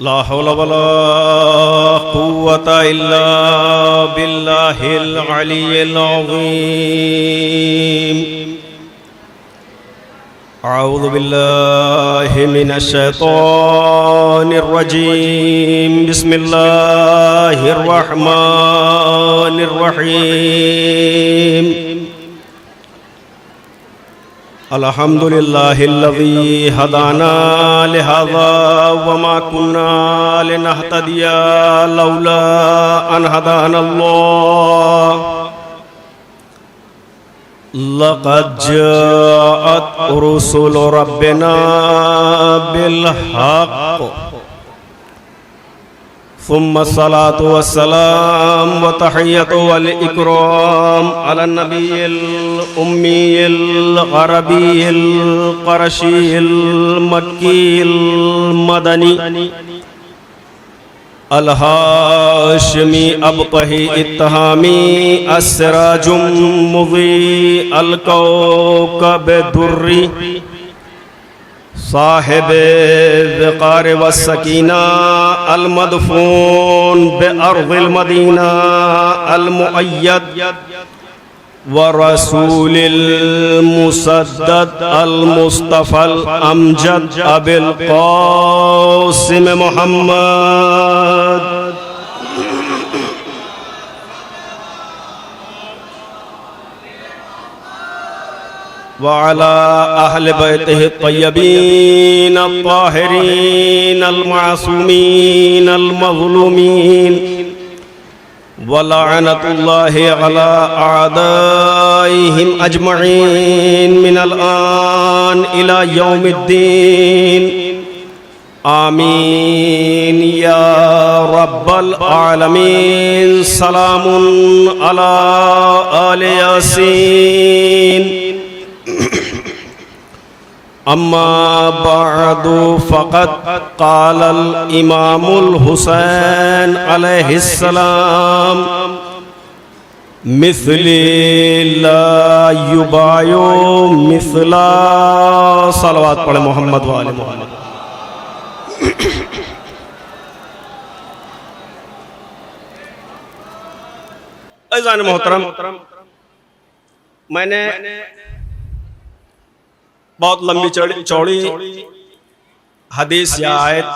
ला हौला वला कुव्वता इल्ला बिल्लाहिल अलिय्यिल अज़ीम। अऊज़ु बिल्लाहि मिनश शैतानिर रजीम। बिस्मिल्लाहिर रहमानिर रहीम। अल्हम्दुलिल्लाहिल्लज़ी हदाना लिहाज़ा वमा कुन्ना लिनहतदिया लौला अन हदानल्लाह। लक़द जाअत रुसुलु रब्बिना बिल हक़्क़ सुम्मा सलातु वस्सलाम व तहियतु वल इकराम अला नबिय्यिल उम्मिय्यिल अरबिय्यिल क़रशिय्यिल मक्किय्यिल मदनी अल हाशिमी अबतही इत्तहामी अस्सिराजुम मुज़ी अल कौकब दुर्री साहिबे वक़ार व सकीना अल मदफून बे अर्ज़िल मदीना अल मुअय्यद व रसूलिल मुसद्दद अल मुस्तफ़ल अमजद अबिल क़ासिम मुहम्मद व अला अहले बैतिहि तय्यबीन अत्ताहिरीन अल मासूमीन अल मज़लूमीन व लअनतुल्लाहि अला अअदाइहिम अजमईन मिनल आन इला यौमिद्दीन। आमीन या रब्बल आलमीन। सलामुन अला आले यासीन। अम्मा बअदु फ़क़द क़ालल इमामुल हुसैन अलैहिस्सलाम मिस्ली ला युबायो मिस्ला। सलवात पढ़े मोहम्मद व आले मोहम्मद। अज़ान मोहतरम, मैंने बहुत लंबी चौड़ी हदीस या आयत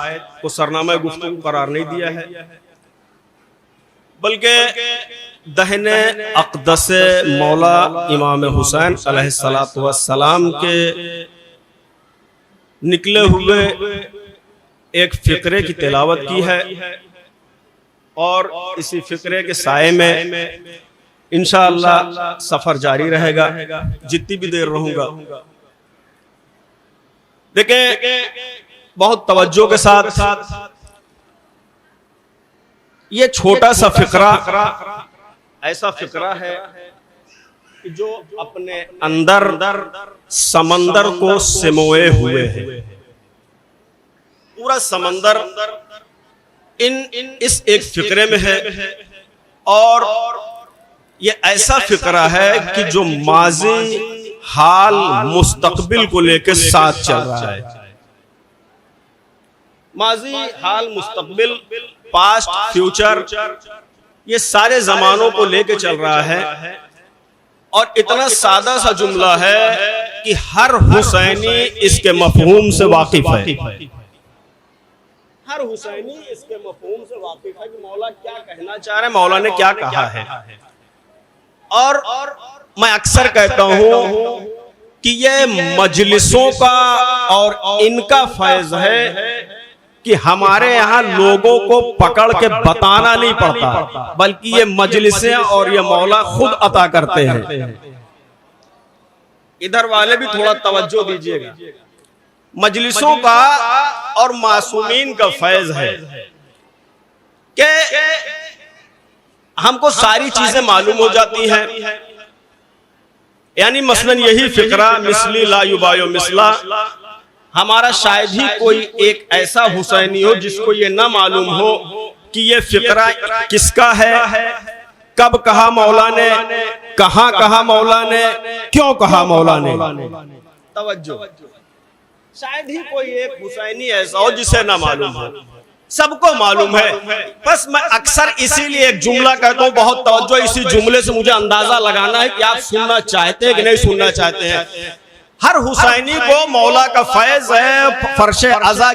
को सरनामा गुफ्तगू करार नहीं दिया है, बल्कि दहने अक़दस मौला इमाम हुसैन अलैहिस्सलातु वस्सलाम के निकले हुए एक फ़िक्रे की तिलावत की है और इसी फ़िक्रे के साए में इंशाअल्लाह सफ़र जारी रहेगा जितनी भी देर रहूँगा। देखें, बहुत तवज्जो के साथ ये छोटा सा फ़िक्रा ऐसा फ़िक्रा है कि जो अपने अंदर समंदर को सिमोए हुए है। पूरा समंदर इस एक फ़िक्रे में है और ये ऐसा फ़िक्रा है कि जो माज़ी हाल मुस्तकबिल को लेकर साथ चल रहा है। माजी हाल मुस्तकबिल पास्ट फ्यूचर ये सारे जमानों को लेकर चल रहा है और इतना सादा सा जुमला है कि हर हुसैनी इसके मफहूम से वाकिफ है। हर हुसैनी इसके मफहूम से वाकिफ है कि मौला क्या कहना चाह रहे हैं, मौला ने क्या कहा है। और मैं अक्सर कहता हूं कि ये मजलिसों का और इनका फैज है कि हमारे यहाँ लोगों को पकड़ के बताना नहीं पड़ता, बल्कि ये मजलिसें और ये मौला खुद अता करते हैं। इधर वाले भी थोड़ा तवज्जो दीजिएगा। मजलिसों का और मासूमीन का फैज है कि हमको सारी चीजें मालूम हो जाती हैं। यानी मसलन यही फ़िक्रा मिस्ली ला युबायो मिस्ला, हमारा शायद ही कोई एक ऐसा हुसैनी हो जिसको ये ना मालूम हो कि ये फ़िक्रा किसका है, कब कहा मौला ने, कहाँ कहा मौला ने, क्यों कहा मौला ने। तवज्जो, शायद ही कोई एक हुसैनी ऐसा हो जिसे ना मालूम हो। सबको मालूम है। बस मैं अक्सर इसीलिए एक जुमला कहता हूं, बहुत तवज्जो, इसी जुमले से मुझे अंदाजा लगाना है कि आप सुनना चाहते हैं कि नहीं सुनना चाहते हैं। हर हुसैनी को मौला का फैज है, फर्श अज़ा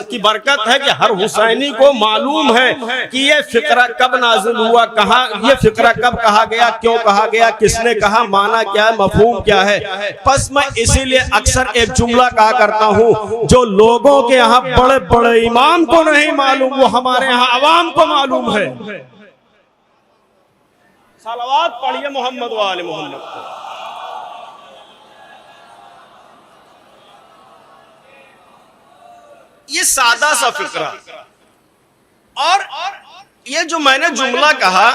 की बरकत है कि हर हुसैनी को मालूम है कि ये फिक्रा कब नाजिल हुआ, कहाँ ये फिक्रा कब कहा गया, क्यों कहा गया, किसने कहा, माना क्या है, मफहूम क्या है। बस मैं इसीलिए अक्सर एक जुमला कहा करता हूँ, जो लोगों के यहाँ बड़े बड़े इमाम को नहीं मालूम, वो हमारे यहाँ अवाम को मालूम है। सलावत पढ़िए मोहम्मद व आले मोहम्मद। ये सादा सा फिक्रा, और ये जो मैंने जुमला कहा,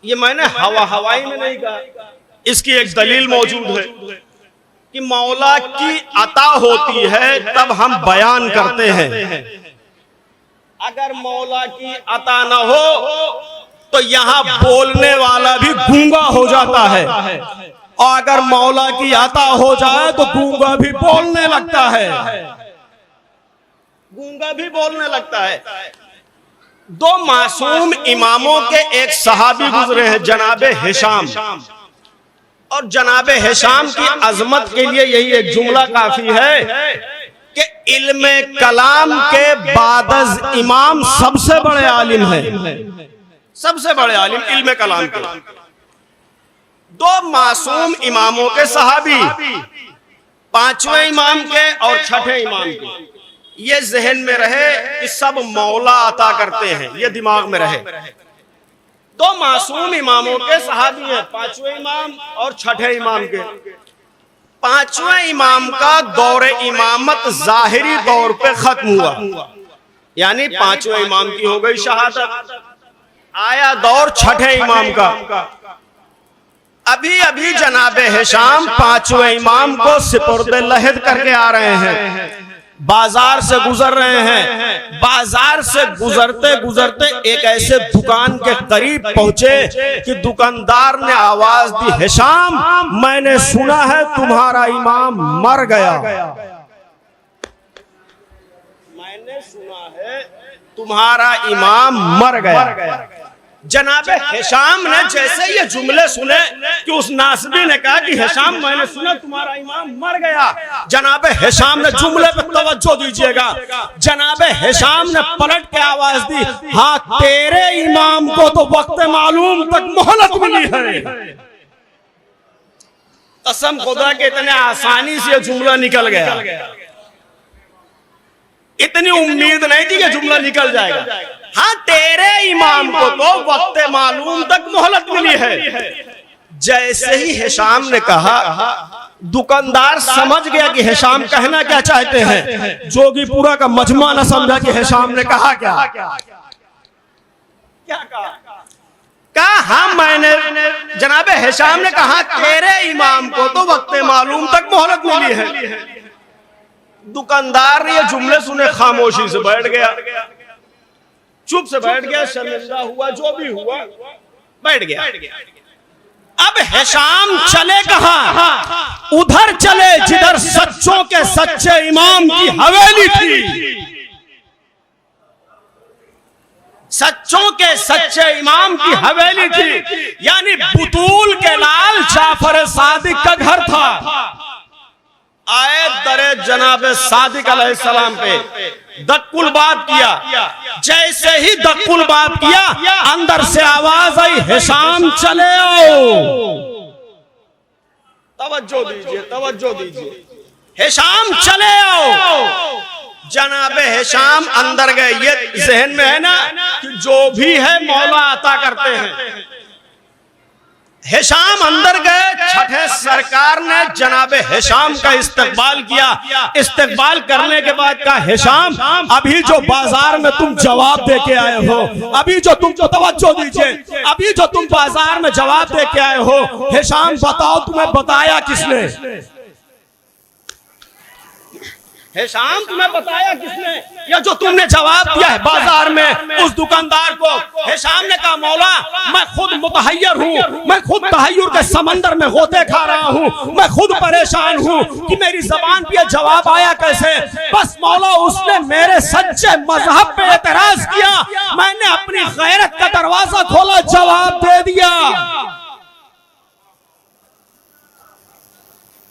ये मैंने हवाई में नहीं कहा, इसकी एक दलील मौजूद है कि मौला की अता होती है तब हम बयान करते हैं। अगर मौला की अता न हो तो यहां बोलने वाला भी गूंगा हो जाता है, और अगर मौला की अता हो जाए तो गूंगा भी बोलने लगता है, गूंगा भी बोलने लगता है। दो मासूम इमामों के एक सहाबी गुजरे हैं, जनाबे हिशाम, और जनाबे हिशाम की अजमत के लिए यही एक जुमला काफी है कि इल्म कलाम के बाद इमाम सबसे बड़े आलिम है, सबसे बड़े आलिम इल्म कलाम के। दो मासूम इमामों के सहाबी, पांचवें इमाम के और छठे इमाम के, ये जहन में रहे कि सब मौला अता करते हैं, ये दिमाग में रहे। दो मासूम इमामों के सहाबी हैं, पांचवें इमाम और छठे इमाम के। पांचवें इमाम का दौरे इमामत जाहिरी तौर पे खत्म हुआ, यानी पांचवें इमाम की हो गई शहादत। आया दौर छठे इमाम का। अभी अभी जनाबे हिशाम पांचवें इमाम को सिपुर्दे लहद करके आ रहे हैं, बाजार से गुजर रहे हैं। बाजार से गुजरते गुजरते एक ऐसे दुकान के करीब पहुंचे कि दुकानदार ने आवाज दी, हिशाम मैंने सुना है तुम्हारा इमाम मर गया, मैंने सुना है तुम्हारा इमाम मर गया। जनाबे हिशाम ने जैसे ये जुमले सुने कि उस नासबी ने कहा कि हिशाम मैंने सुना तुम्हारा इमाम मर गया, जनाबे हिशाम ने जुमले पे तवज्जो दीजिएगा, जनाबे हिशाम ने पलट के आवाज दी, हाँ तेरे इमाम को तो वक्त मालूम तक मोहलत मिली है। कसम खुदा के इतने आसानी से जुमला निकल गया, इतनी उम्मीद नहीं थी कि जुमला निकल जाएगा। हाँ तेरे इमाम को तो वक्त मालूम तक मोहलत मिली है। जैसे ही हिशाम ने कहा, दुकानदार समझ गया कि हिशाम कहना क्या चाहते हैं। जोगी पूरा का मजमा न समझा कि हिशाम ने कहा क्या कहा। हाँ मैंने, जनाबे हिशाम ने कहा तेरे इमाम को तो वक्त मालूम तक मोहलत मिली है। दुकानदार ये जुमले सुने खामोशी से बैठ गया, चुप से बैठ गया, शर्मिंदा हुआ, जो भी हुआ बैठ गया। अब हिशाम चले कहां? उधर चले जिधर सच्चों के सच्चे इमाम की हवेली थी। सच्चों के सच्चे इमाम की हवेली थी, यानी बुतूल के लाल जाफर सादिक का घर था। आए दरे जनाबे सादिक अलैहिस्सलाम पे दक्कुल बात किया। जैसे ही दक्कुल बात किया, अंदर से आवाज आई, हिशाम चले आओ। तवज्जो दीजिए, तवज्जो दीजिए, हिशाम चले आओ। जनाबे हिशाम अंदर गए। ये जहन में है ना कि जो भी है मौला अता करते हैं। हिशाम अंदर गए, छठे सरकार ने जनाबे हिशाम का इस्तकबाल किया। इस्तकबाल करने के बाद कहा, हिशाम अभी जो बाजार में तुम जवाब दे के आए हो, अभी जो तुम, तवज्जो दीजिए, अभी जो तुम बाजार में जवाब दे के आए हो, हिशाम बताओ तुम्हें बताया किसने? हिशाम तुम्हें बताया किसने? या जो तुमने जवाब दिया है बाजार में उस दुकानदार को, हिशाम ने कहा मौला मैं खुद मुतहय्यर हूँ, मैं खुद तहय्युर के समंदर में गोते खा रहा हूँ, मैं खुद परेशान हूँ कि मेरी जबान पे जवाब आया कैसे। बस मौला उसने मेरे सच्चे मजहब पे एतराज किया, मैंने अपनी गैरत का दरवाजा खोला, जवाब दे दिया।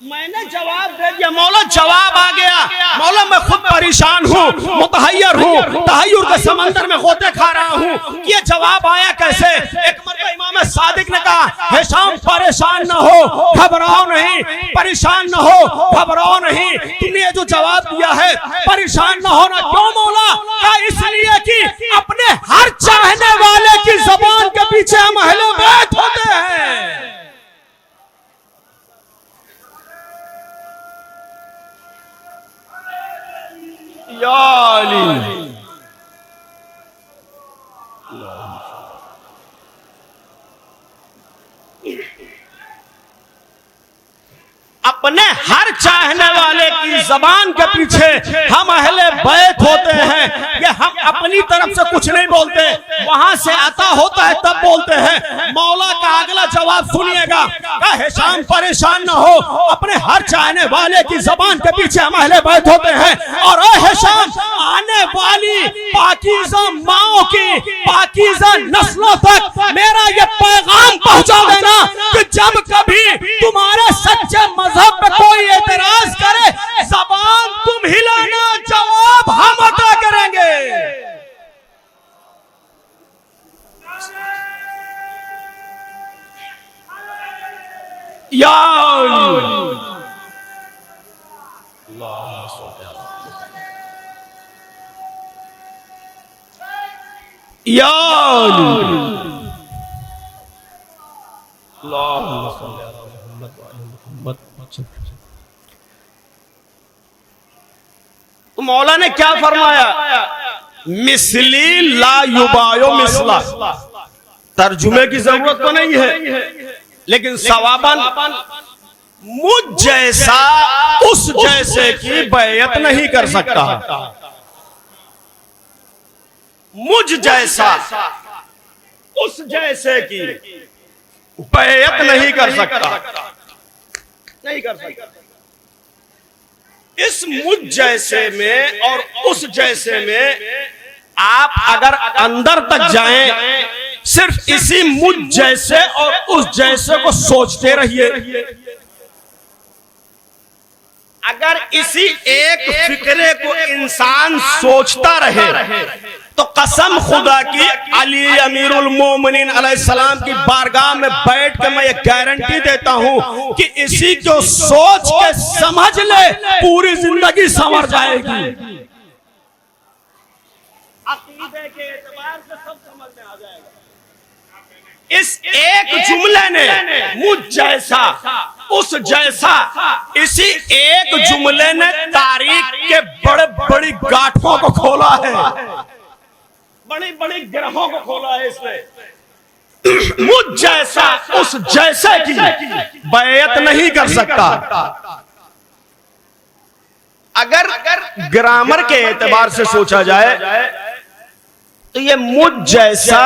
मैंने जवाब दे दिया, मौला जवाब आ गया। मौला मैं खुद परेशान हूँ, मुतहय्यर हूँ, तहय्युर के समंदर में गोते खा रहा हूँ, ये जवाब आया कैसे। एक मरतबा इमाम सादिक ने कहा हिशाम परेशान न हो, घबराओ नहीं, परेशान न हो, घबराओ नहीं, तुमने ये जो जवाब दिया है परेशान न होना। क्यों मौला? क्या इसलिए कि अपने हर चाहने वाले की ज़बान के पीछे हम अहले बैत होते हैं। या अली अपने हर चाहने वाले की जबान के पीछे हम अहले बैत होते हैं। ये हम अपनी तरफ से कुछ नहीं बोलते, वहां से आता होता है तब बोलते हैं। मौला का अगला जवाब सुनिएगा, क्या हिशाम परेशान न हो, अपने हर चाहने वाले की जबान के पीछे हम अहले बैत होते हैं। और हिशाम आने वाली पाकीज़ा माओ की पाकीज़ा नस्लों तक मेरा ये पैगाम पहुंचा देना कि जब कभी तुम्हारे सच्चे मजहब पे कोई एतराज करे, ज़बान तुम हिलाना, जवाब हम अता करेंगे। या तो मौला ने क्या फरमाया, मिसली ला युबायो मिसला। तर्जुमे की जरूरत तो नहीं है, लेकिन सवाबन मुझ जैसा उस जैसे की बैयत नहीं कर सकता। मुझ जैसा उस जैसे की बैयत नहीं कर सकता, नहीं कर सकता। इस मुझ जैसे में और उस जैसे में आप अगर अंदर तक जाएं, सिर्फ इसी मुझ जैसे और उस जैसे को सोचते रहिए। अगर इसी एक फिक्रे को इंसान सोचता रहे तो कसम खुदा की अली अमीरुल मोमिनीन अलैहिस्सलाम की बारगाह में बैठ के मैं ये गारंटी देता हूं कि इसी को सोच के समझ ले, पूरी जिंदगी संवर जाएगी। अकीदे के एतबार से सब समझ में आ जाएगा। इस एक जुमले ने मुझ जैसा उस जैसा, इसी एक जुमले ने तारीख के बड़े बड़ी गांठों को खोला है, बड़ी बड़ी ग्रहों को खोला है इसने। मुझ जैसा उस जैसे की बैयत नहीं कर सकता। अगर ग्रामर के एतबार से सोचा जाए तो ये मुझ जैसा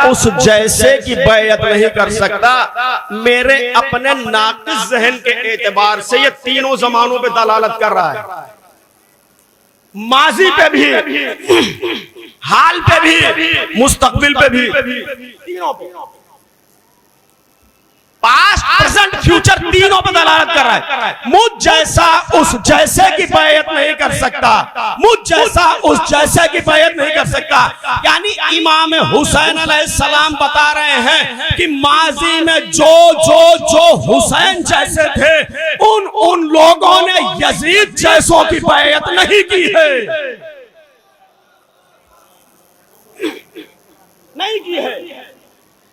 उस जैसे की बैयत नहीं कर सकता। मेरे अपने नाक़िस ज़हन के एतबार से ये तीनों जमानों पे दलालत कर रहा है, माजी पे भी, हाल पे भी, मुस्तकबिल पे भी, तीनों पे, पास्ट प्रेजेंट फ्यूचर तीनों पे दलालत कर रहा है। मुझ जैसा उस जैसे की बैयत नहीं कर सकता, मुझ जैसा उस जैसे की बैयत नहीं कर सकता। यानी इमाम हुसैन अलैहिस्सलाम बता रहे हैं कि माजी में जो हुसैन जैसे थे उन लोगों ने यजीद जैसों की बैयत नहीं की है, नहीं की है।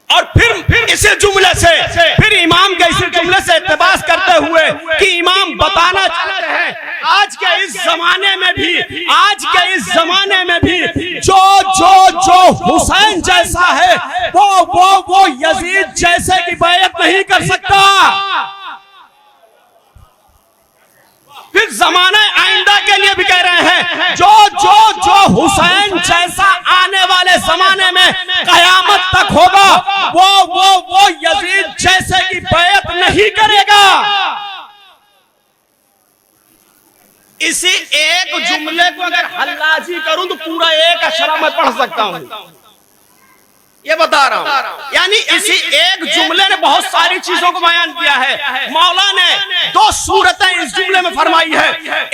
और फिर इसे जुमले से, फिर इमाम के इसी जुमले से इत्तिबास करते हुए कि इमाम बताना चाहते हैं आज के इस जमाने में भी, आज के इस जमाने में भी जो हुसैन जैसा है वो यजीद जैसे की बैयत नहीं कर सकता। फिर जमाने आइंदा के लिए भी कह रहे हैं जो हुसैन जैसा आने वाला वाले जमाने में कयामत तक होगा, वो यजीद जैसे की बैत नहीं करेगा। इसी एक जुमले को अगर हल्लाजी करूं तो पूरा एक अशरा मैं पढ़ सकता हूं, ये बता रहा हूं। यानी इसी एक जुमले ने बहुत सारी चीजों को बयान किया है। मौला ने दो सूरतें इस जुमले में फरमाई है।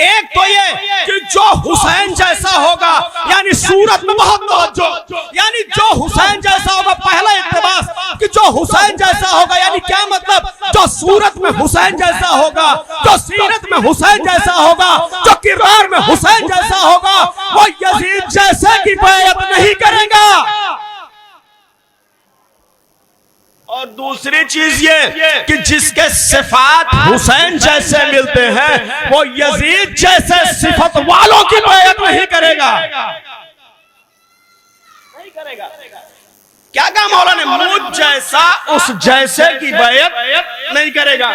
एक तो ये कि जो हुसैन जैसा होगा, यानी सूरत में बहुत तवज्जो, यानी जो हुसैन जैसा होगा, पहला इक्तिबास कि जो हुसैन जैसा होगा, यानी क्या मतलब, जो सूरत में हुसैन जैसा होगा, जो सीरत में हुसैन जैसा होगा, जो किरदार में हुसैन जैसा होगा, वो यजीद जैसे की बैत नहीं करेगा। और दूसरी चीज ये कि जिसके सिफात हुसैन जैसे मिलते हैं, वो यजीद जैसे सिफत वालों की बैत नहीं करेगा, नहीं करेगा। क्या कहा मौला ने, मुझ जैसा उस जैसे की बैत नहीं करेगा।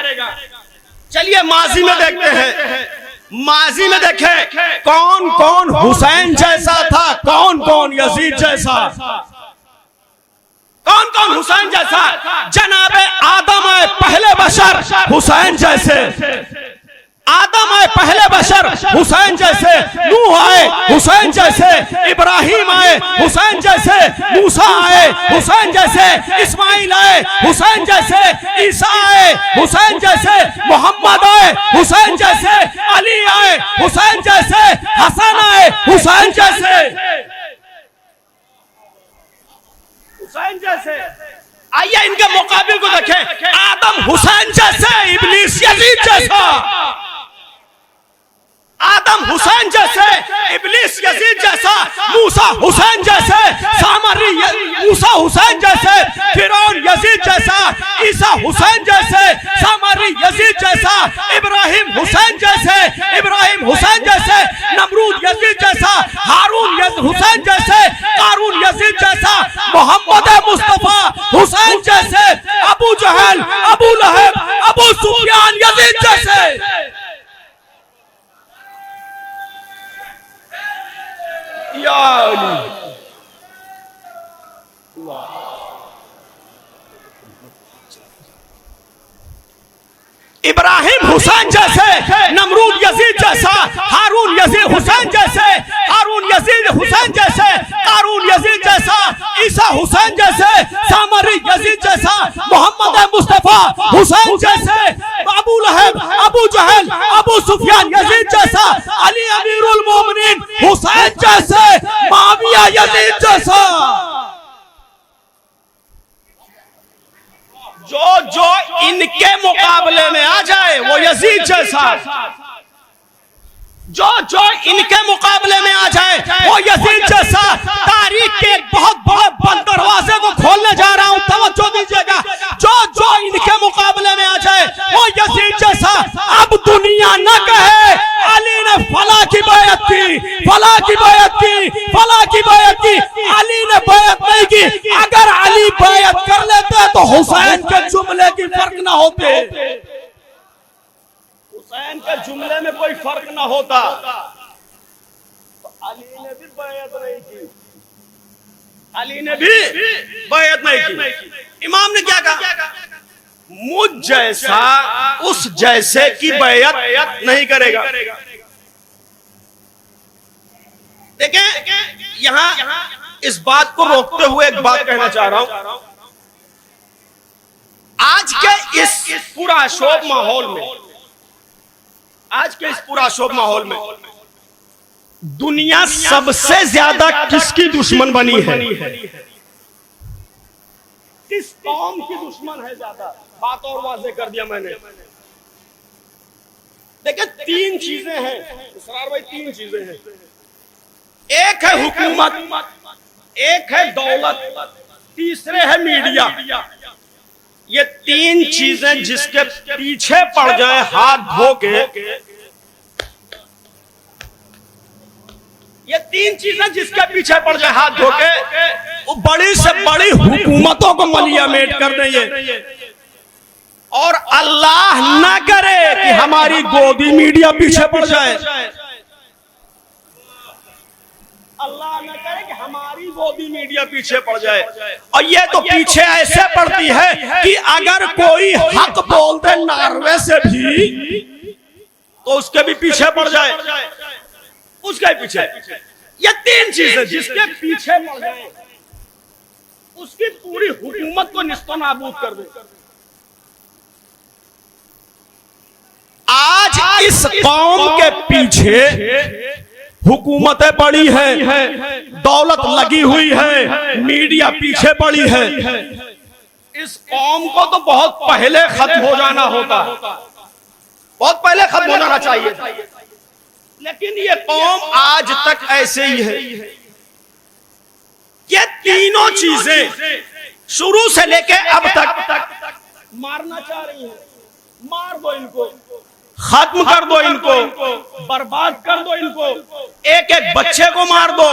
चलिए माजी में देखते हैं, माजी में देखें कौन कौन हुसैन जैसा था, कौन कौन यजीद जैसा, कौन कौन हुसैन जैसा। जनाबे आदम आए पहले बशर हुसैन जैसे, आदम आए पहले बशर हुसैन जैसे, नूह आए हुसैन जैसे, इब्राहिम आए हुसैन जैसे, मूसा आए हुसैन जैसे, इस्माइल आए हुसैन जैसे, ईसा आए हुसैन जैसे, मोहम्मद आए हुसैन जैसे, अली आए हुसैन जैसे, हसन आए हुसैन जैसे, हुसैन जैसे। आइए इनके मुकाबिल को देखें, आदम हुसैन जैसे, इब्लीस यजीद जैसा। आदम हुसैन जैसे, इब्लीस यजीद जैसा, मूसा हुसैन जैसे, सामरी मूसा हुसैन जैसे, फिरौन यजीद जैसा, ईसा हुसैन जैसे, सामरी यजीद जैसा, इब्राहिम हुसैन जैसे, इब्राहिम हुसैन जैसे, नमरूद यजीद जैसा, हारून हुसैन जैसे, कारून यजीद जैसा, मोहम्मद मुस्तफा हुसैन जैसे, अबू जहल, अबू लहब, अबू सुफियान यजीद जैसे। या इब्राहिम हुसैन जैसे, नमरूद यजीद जैसा, हारून यजीद हुसैन जैसे, हारून यजीद हुसैन जैसे, कारून यजीद जैसा, ईसा हुसैन जैसे, सामरी यजीद जैसा, मोहम्मद मुस्तफा हुसैन जैसे, अबू लहब, अबू जहल, अबू सुफियान यजीद जैसा, अली अमीरुल मोमिनीन हुसैन जैसे, माविया यजीद जैसा। जो जो इनके मुकाबले में आ जाए वो यजीद जैसा, जो जो इनके मुकाबले में आ जाए वो यजीद जैसा। तारीख के बहुत बड़े दरवाजे को खोलने जा रहा हूं, तवज्जो दीजिएगा। जो जो इनके मुकाबले में आ जाए वो यजीद जैसा। अब दुनिया न कहे अली ने फला की बैत की, फला की बैत की, फला की बैत की, अली ने बैत नहीं की। अगर अली बैत कर लेते तो हुसैन के जुमले की फर्क ना होते, हुसैन के जुमले में कोई फर्क ना होता। तो अली ने भी बैत नहीं की, अली ने भी बैत नहीं की। इमाम ने क्या कहा, मुझ जैसा उस जैसे की बैत नहीं करेगा। देखें यहां इस बात को रोकते हुए एक बात कहना चाह रहा हूं। आज के इस पूरा शोभ माहौल में, आज के इस पूरा शोभ माहौल में दुनिया सबसे ज्यादा किसकी दुश्मन बनी है, किस कौम की दुश्मन है ज्यादा? बात और वाज़ेह कर दिया मैंने। देखिए तीन चीजें हैं इसरार भाई, तीन चीजें हैं। एक है हुकूमत, एक है दौलत, तीसरे है मीडिया। ये तीन चीजें जिसके पीछे पड़ जाए हाथ धो के, ये तीन चीजें जिसके पीछे पड़ जाए हाथ धो के, वो बड़ी से बड़ी हुकूमतों को मलियामेट कर देंगे। और अल्लाह ना करे कि हमारी गोदी मीडिया पीछे पड़ जाए, अल्लाह न करे कि हमारी गोदी मीडिया पीछे पड़ जाए। और ये तो पीछे ऐसे पड़ती है कि अगर कोई हक बोल दे नार्वे से भी तो उसके भी पीछे पड़ जाए, उसके पीछे। ये तीन चीजें जिसके पीछे पड़ जाए उसकी पूरी हुकूमत को निस्तनाबूद कर दे। आज इस कौम के पीछे हुकूमतें पड़ी है, दौलत लगी हुई है, मीडिया पीछे पड़ी है। इस कौम को तो बहुत पहले खत्म हो जाना होता, बहुत पहले खत्म हो जाना चाहिए, लेकिन ये कौम आज तक ऐसे ही है। ये तीनों चीजें शुरू से लेके अब तक मारना चाह रही हैं। मार दो इनको, खत्म कर दो इनको, बर्बाद कर दो इनको, एक एक बच्चे को मार दो,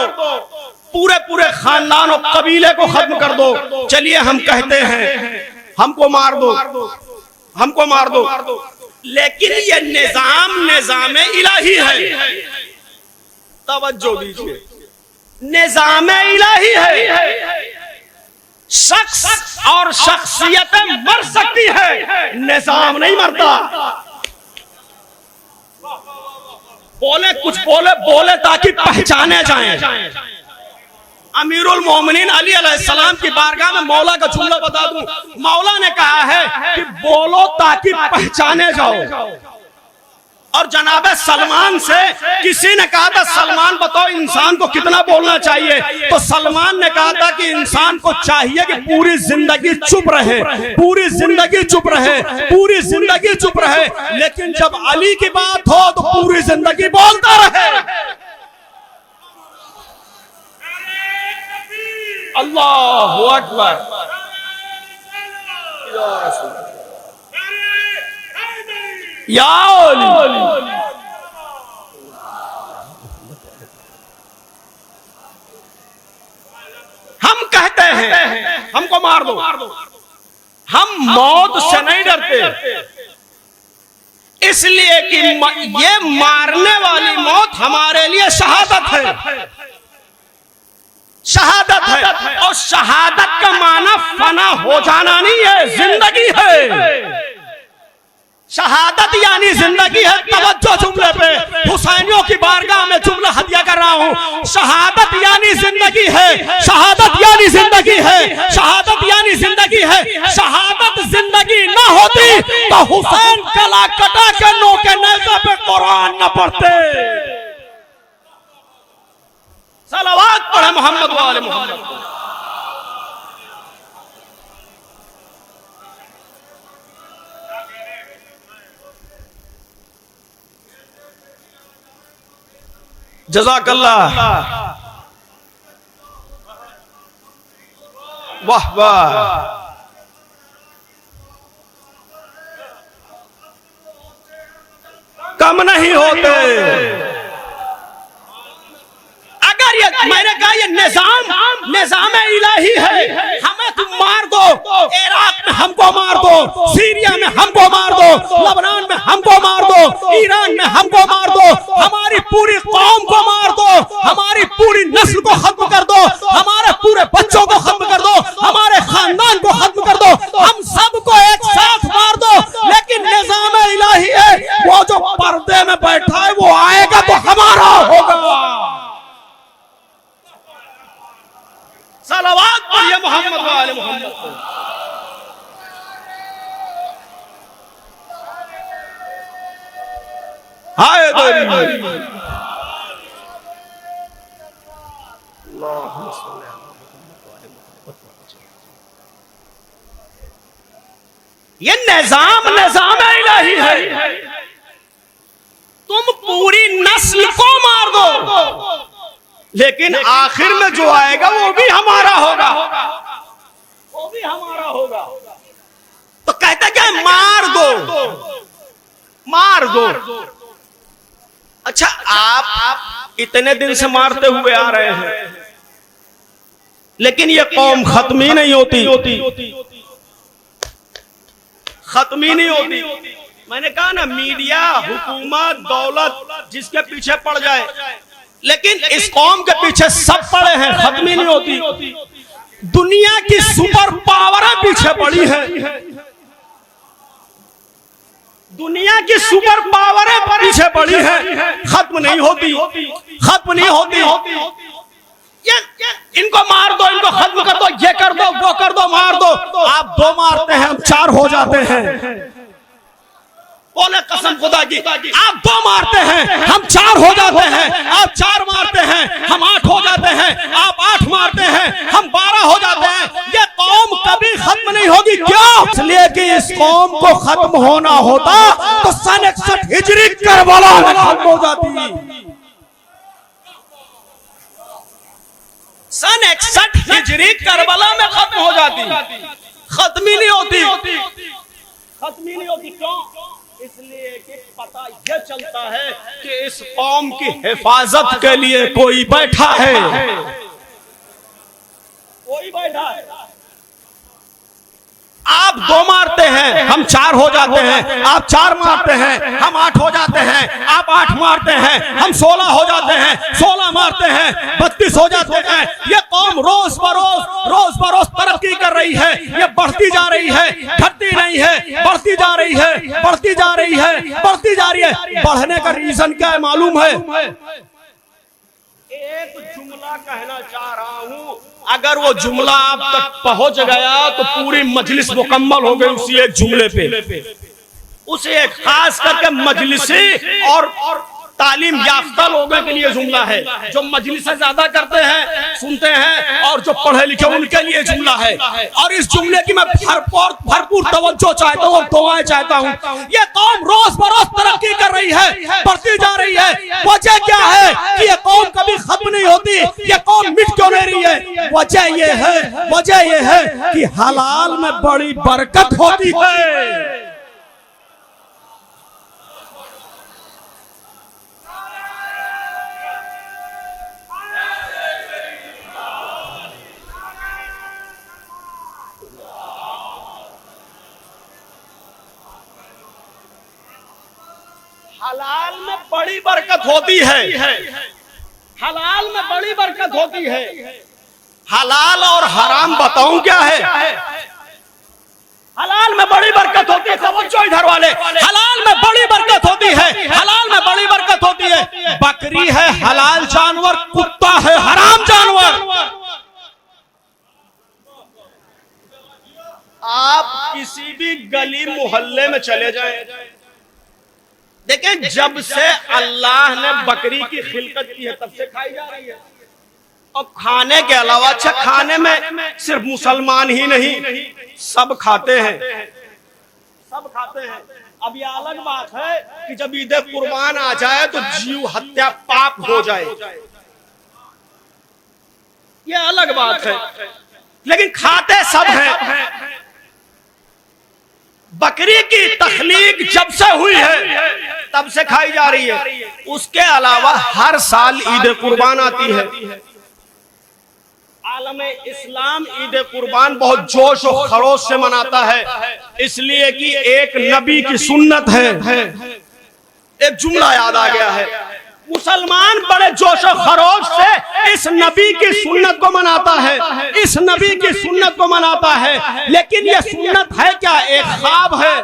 पूरे पूरे खानदान और कबीले को खत्म कर दो। चलिए हम कहते हैं हमको मार दो, हमको मार दो, लेकिन ये निजाम इलाही है। तवज्जो दीजिए, निजाम इलाही है। शख्स और शख्सियतें मर सकती है, निजाम नहीं मरता। बोले कुछ बोले ताकि पहचाने जाएं। अमीरुल मोमिनीन अली अलैहिस्सलाम की बारगाह में मौला का जुमला बता दूं। मौला ने कहा है कि बोलो ताकि पहचाने जाओ। और जनाबे सलमान से किसी ने कहा था, सलमान बताओ इंसान को कितना बोलना चाहिए? तो सलमान ने कहा था कि इंसान को चाहिए कि पूरी जिंदगी चुप रहे, पूरी जिंदगी चुप रहे, पूरी जिंदगी चुप रहे। लेकिन जब अली की बात हो तो पूरी जिंदगी बोलता रहे। अल्लाहु अकबर। या हम कहते हैं हमको मार दो, हम मौत से नहीं डरते, इसलिए कि ये मारने वाली मौत हमारे लिए शहादत है, शहादत है। और शहादत का माना फना हो जाना नहीं है, जिंदगी है। शहादत यानी जिंदगी है। तवज्जो जुमले पे, हुसैनियों की बारगाह में जुमला हदिया कर रहा हूं। शहादत यानी जिंदगी है, शहादत यानी जिंदगी है, शहादत यानी जिंदगी है। शहादत जिंदगी ना होती तो हुसैन गला कटा के नोके नेज़े पे कुरान न पढ़ते। सलावत पढ़े मोहम्मद वाले मोहम्मद। जज़ाकल्लाह। वाह वाह। कम नहीं होते। अगर ये मैंने कहा ये निजाम इलाही है, हमें तुम मार दो, इराक में हमको मार दो, सीरिया में हमको मार दो, लबनान में हमको मार दो, ईरान में हमको मार दो, हमारी पूरी कौम को मार दो, हमारी पूरी नस्ल को खत्म कर दो, हमारे पूरे बच्चों को खत्म कर दो, हमारे खानदान को खत्म कर दो, हम सबको एक साथ मार दो। लेकिन निजाम इलाही है, वो जो पर्दे में बैठा है वो आएगा तो हमारा होगा। सलावत पढ़िए मोहम्मद वाले मोहम्मद को। हाय दरी ये निजाम इलाही है। तुम पूरी नस्ल को मार दो, लेकिन आखिर में जो आएगा वो भी हमारा होगा, वो भी हमारा होगा। तो कहते क्या, मार दो, मार दो। अच्छा, आप इतने दिन से मारते हुए आ रहे हैं, लेकिन ये कौम खत्म ही नहीं होती, खत्म ही नहीं होती। मैंने कहा ना, मीडिया, हुकूमत, दौलत जिसके पीछे पड़ जाए लेकिन इस कौम के पीछे सब पड़े हैं, खत्म ही नहीं होती। दुनिया की सुपर पावरें पीछे पड़ी है, दुनिया की सुपर पावरें पीछे पड़ी है, खत्म नहीं होती, खत्म नहीं होती। ये इनको मार दो, इनको खत्म कर दो, ये कर दो, वो कर दो, मार दो। आप दो मारते हैं, हम चार हो जाते हैं। बोले कसम खुदा की, आप दो मारते हैं, हम चार हो जाते हैं। आप चार मारते हैं, हम 8 हो जाते हैं। आप 8 मारते हैं, हम 12 हो जाते हैं। ये कौम कभी खत्म नहीं होगी। क्यों? इसलिए कि इस कौम को खत्म होना होता तो सन 61 हिजरी करबला में खत्म हो जाती। सन 61 हिजरी करबला में खत्म हो जाती, खत्म ही नहीं होती, खत्म ही नहीं होती। क्यों? इसलिए कि पता यह चलता है कि इस कौम की हिफाजत के लिए कोई बैठा है, कोई बैठा है। आप 2 मारते हैं, हम 4 हो जाते हैं। आप 4 मारते हैं, हम 8 हो जाते हैं। आप 8 मारते हैं, हम 16 हो जाते हैं। 16 मारते हैं, 32 हो जाते हैं। ये कौम रोज बरोज तरक्की कर रही है, ये बढ़ती जा रही है, घटती नहीं है, बढ़ती जा रही है, बढ़ती जा रही है, बढ़ती जा रही है। बढ़ने का रीजन क्या है मालूम है? एक जुमला कहना चाह रहा हूं, अगर वो जुमला आप तक पहुंच गया तो पूरी मजलिस मुकम्मल हो गई उसी एक जुमले पे। उसे खास करके मजलिसी और तालीम याफ्ता लोगों के लिए जुमला है। जो मजलिस ज्यादा करते हैं, सुनते हैं, और जो पढ़े लिखे उनके लिए जुमला है। और इस जुमले की मैं भरपूर तवज्जो चाहता हूँ, दुआएं चाहता हूँ। ये कौम रोज बरोज तरक्की कर रही है, बढ़ती जा रही है। वजह क्या है कि ये कौम कभी खत्म नहीं होती? ये कौम मिट क्यों नहीं रही है? वजह ये है कि हलाल में बड़ी बरकत होती है। हलाल में बड़ी बरकत होती है, हलाल में बड़ी बरकत होती है। हलाल और हराम बताऊं क्या है? हलाल में बड़ी बरकत होती है। समझो इधर वाले, हलाल में बड़ी बरकत होती है, हलाल में बड़ी बरकत होती है। बकरी है हलाल जानवर, कुत्ता है हराम जानवर। आप किसी भी गली मोहल्ले में चले जाएं, देखें, जब से अल्लाह ने बकरी की खिलकत की है तब से खाई जा रही है। और खाने के अलावा, अच्छा खाने में सिर्फ मुसलमान ही नहीं, सब खाते हैं, सब खाते हैं। अब यह अलग बात है कि जब ईद कुर्बान आ जाए तो जीव हत्या पाप हो जाए, यह अलग बात है, लेकिन खाते सब हैं। बकरी की तखलीक जब से हुई है तब से खाई जा रही है। उसके अलावा हर साल ईद कुर्बान आती है। आलम इस्लाम ईद कुर्बान बहुत जोश और खरोश से मनाता है, इसलिए कि एक नबी की सुन्नत है। एक जुमला याद आ गया है, मुसलमान बड़े जोश और खरोश से इस नबी की सुन्नत को मनाता है, इस नबी की सुन्नत को मनाता है। लेकिन यह सुन्नत है क्या? एक ख्वाब है।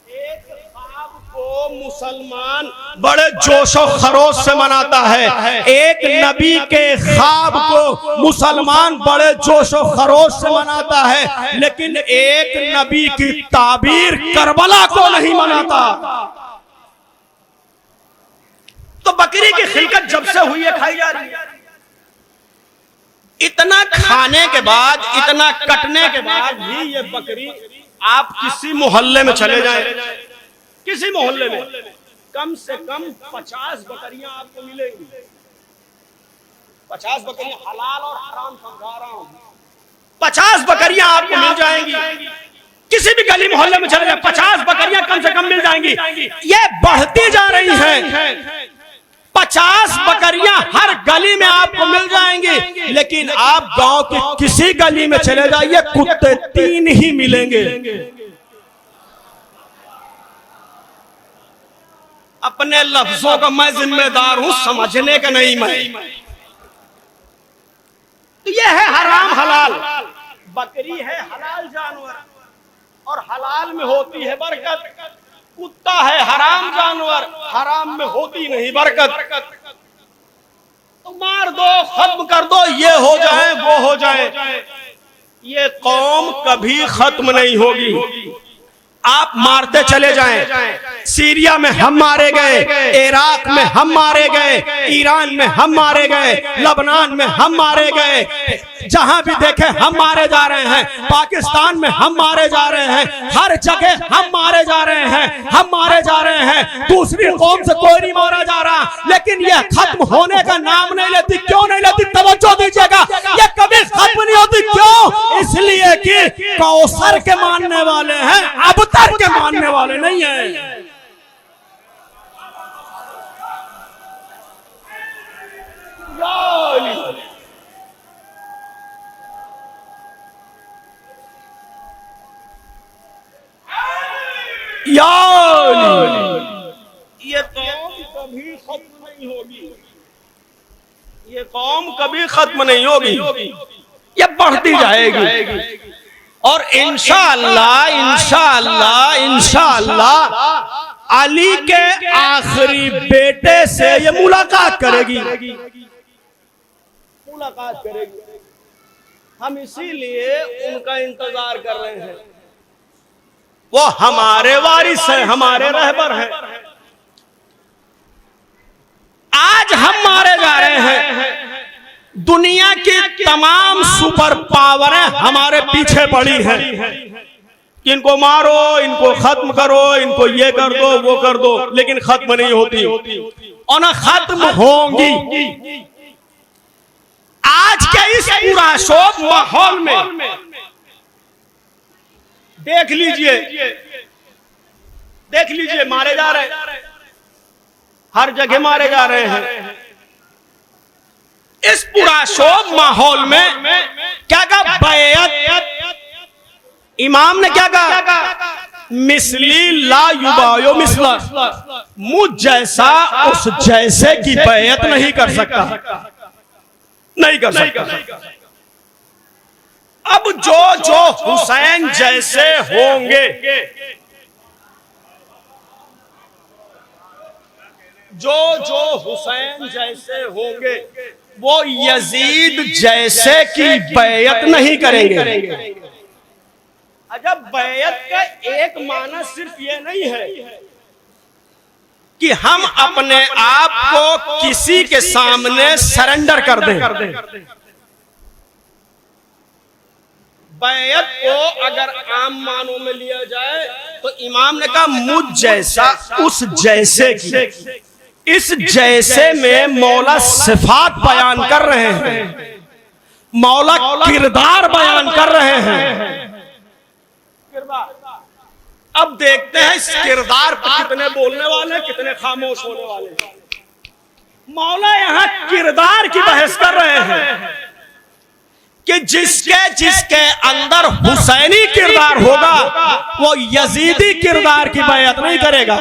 एक ख्वाब को मुसलमान बड़े जोश और खरोश से मनाता है। एक नबी के ख्वाब को मुसलमान बड़े जोश और खरोश से मनाता है, लेकिन एक नबी की ताबीर करबला को नहीं मनाता। तो बकरी की खिलकत जब से हुई है खाई जा रही है। इतना खाने के बाद, इतना कटने के बाद भी ये बकरी, आप किसी मोहल्ले में चले जाएं, किसी मोहल्ले में कम से कम 50 बकरियां आपको मिलेंगी। 50 बकरियां, हलाल और हराम समझा रहा हूं, 50 बकरियां आपको मिल जाएंगी। किसी भी गली मोहल्ले में चले जाएं, 50 बकरियां कम से कम मिल जाएंगी। ये बढ़ती जा रही हैं। 50 बकरियां हर गली में आपको मिल जाएंगी, लेकिन आप गांव की किसी गली में चले जाइए, कुत्ते 3 ही मिलेंगे। अपने लफ्जों का मैं जिम्मेदार हूं, समझने का नहीं मैं। तो ये है हराम हलाल। बकरी है हलाल जानवर और हलाल में होती है बरकत। कुत्ता है हराम जानवर, हराम में होती नहीं बरकत। तो मार दो, खत्म कर दो, ये हो जाए वो हो जाए, ये कौम कभी खत्म नहीं होगी। आप मारते चले जाएं, सीरिया में हम मारे गए, इराक में हम मारे गए, ईरान में हम मारे गए, लबनान में हम मारे गए, जहां भी देखे हम मारे जा रहे हैं, पाकिस्तान में हम मारे जा रहे हैं, हर जगह हम मारे जा रहे हैं, हम मारे जा रहे हैं। दूसरी कौम से कोई नहीं मारा जा रहा, लेकिन यह खत्म होने का नाम नहीं लेती। क्यों नहीं लेती? तवज्जो दीजिएगा, ये कभी खत्म नहीं होती। क्यों? इसलिए कि कौसर के मानने वाले हैं, अबतर के मानने वाले नहीं है। ये कौम कभी खत्म नहीं होगी, ये कौम कभी खत्म नहीं होगी, ये बढ़ती जाएगी। और इंशाअल्लाह इंशाअल्लाह इंशाअल्लाह अली के आखिरी बेटे से ये मुलाकात करेगी, मुलाकात करेगी। हम इसीलिए उनका इंतजार कर रहे हैं। वो हमारे वारिस है, हमारे रहबर है। आज हम मारे जा रहे हैं, दुनिया की तमाम सुपर पावरें हमारे पीछे पड़ी हैं। इनको मारो, इनको खत्म करो, इनको ये कर दो वो कर दो, लेकिन खत्म नहीं होती और न खत्म होंगी। आज के इस पुरशोर माहौल में देख लीजिए मारे जा रहे हैं, हर जगह मारे जा रहे हैं। इस पुरशोर माहौल में क्या कहा? बैअत। इमाम ने क्या कहा? मिसली ला युबायो मिसला, मुझ जैसा उस जैसे की बैअत नहीं कर सकता, नहीं कर सकता। अब जो हुसैन जैसे होंगे, जो हुसैन जैसे होंगे, वो यजीद जैसे की बैयत नहीं करेंगे। अजब, बैयत का एक माना सिर्फ ये नहीं है कि हम अपने आप को किसी के सामने सरेंडर कर दें। बैयत को अगर आम मानों में लिया जाए तो इमाम ने कहा मुझ जैसा उस जैसे की। इस जैसे में मौला सिफात बयान कर रहे हैं, मौला किरदार बयान कर रहे हैं। अब देखते हैं इस किरदार पर कितने बोलने वाले, कितने खामोश होने वाले। मौला यहां किरदार की बहस कर रहे हैं कि जिसके अंदर हुसैनी किरदार होगा वो यजीदी किरदार की बैयत नहीं करेगा,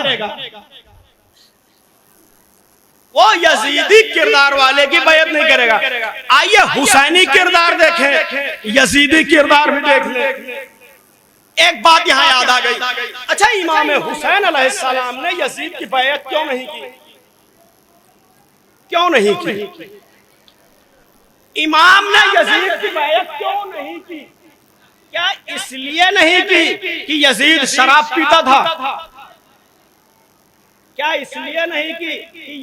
वो यजीदी किरदार वाले की बैयत नहीं करेगा। आइए हुसैनी किरदार देखें, यजीदी किरदार भी देख लें। एक बात यहां याद आ गई, अच्छा इमाम हुसैन अलैहिस्सलाम ने यजीद की बैयत क्यों नहीं की? क्यों नहीं की? इमाम ने यजीद की बैयत क्यों नहीं की? क्या इसलिए नहीं की कि यजीद शराब पीता था? क्या इसलिए नहीं कि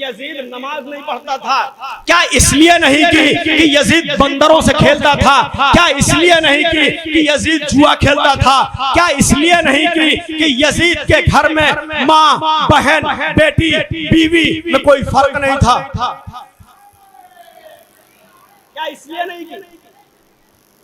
यजीद नमाज नहीं पढ़ता था? क्या इसलिए नहीं कि यजीद बंदरों से खेलता था? क्या इसलिए नहीं कि यजीद जुआ खेलता था? क्या इसलिए नहीं कि यजीद के घर में माँ, बहन, बेटी, बीवी में कोई फर्क नहीं था? क्या इसलिए नहीं की?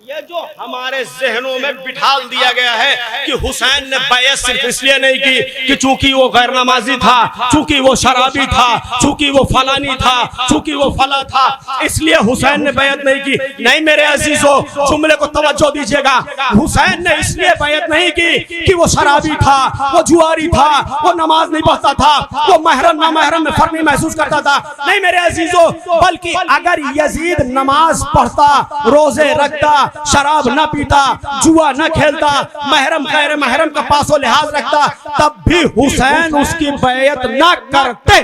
ये जो हमारे जहनों में बिठाल दिया गया है कि हुसैन ने बैत सिर्फ इसलिए नहीं की कि चूंकि वो गैर नमाजी था, चूंकि वो शराबी था, चूंकि वो फलानी था, चूंकि वो फला था, इसलिए हुसैन ने बैत नहीं की। नहीं मेरे अजीजों, जुमले को तवज्जो दीजिएगा। हुसैन ने इसलिए बैत नहीं की कि वो शराबी था, वो जुआरी था, वो नमाज नहीं पढ़ता था, वो महरम ना महरम में फर्क नहीं महसूस करता था। नहीं मेरे अजीजों, बल्कि अगर यजीद नमाज पढ़ता, रोजे रखता, शराब न पीता, जुआ न खेलता, महरम गैर महरम का पासो लिहाज रखता, तब भी हुसैन उसकी बैयत न करते,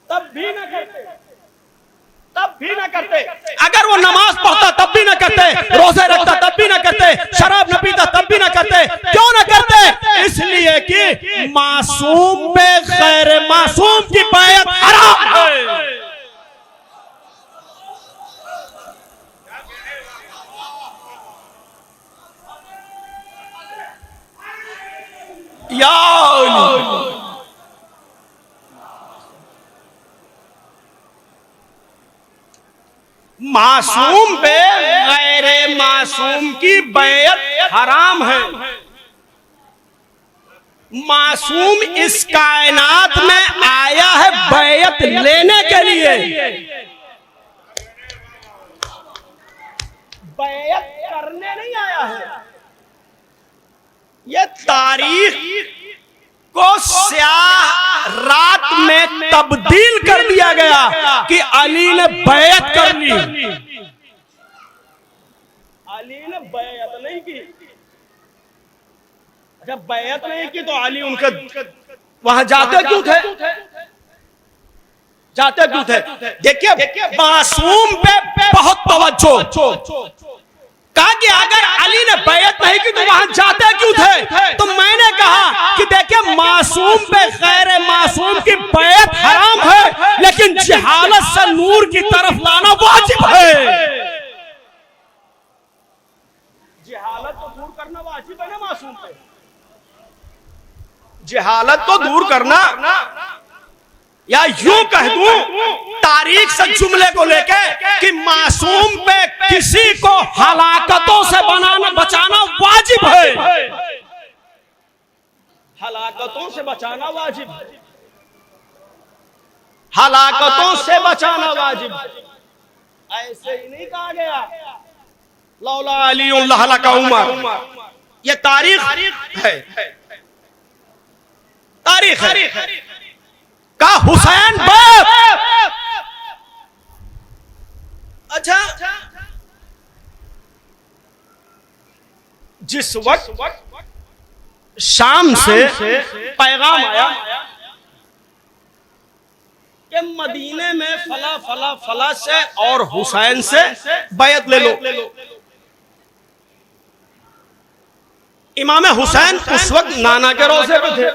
तब भी न करते, तब भी न करते। अगर वो नमाज पढ़ता तब भी न करते, रोजे रखता तब भी न करते, शराब न पीता तब भी न करते। क्यों न करते? इसलिए कि मासूम पे गैर मासूम की बैयत हराम है। मासूम पे गैर मासूम की बैयत हराम है। मासूम इस कायनात में आया है बैयत लेने के लिए, बैयत करने नहीं आया है। ये तारीख को स्याह रात में तब्दील कर दिया गया कि अली ने बैयत कर ली। अली ने बैयत नहीं की। जब बैयत नहीं की तो अली उनके वहां जाते क्यों थे? जाते क्यों थे? देखिए मासूम पे बहुत तवज्जो। कहा कि अगर अली ने बैयत नहीं की तो वहां जाते क्यों थे? तो मैंने कहा कि देखिए मासूम पे गैर मासूम की बैयत हराम है, लेकिन जहालत से नूर की तरफ लाना वाजिब है। जहालत तो दूर करना वाजिब है ना मासूम पे। जहालत तो दूर करना, या यूं कह दूं तारीख से जुमले को लेके कि मासूम पे किसी को हलाकतों से बचाना वाजिब है। हलाकतों से बचाना वाजिब है। हलाकतों से बचाना वाजिब है। ऐसे ही नहीं कहा गया लौला अली लहलका उमर। ये तारीख है, तारीख है। का हुसैन बाप। अच्छा, जिस वक्त शाम से पैगाम आया कि मदीने में फला फला फला से और हुसैन से बैयत ले लो, इमाम हुसैन उस वक्त नाना के रोजे पे थे।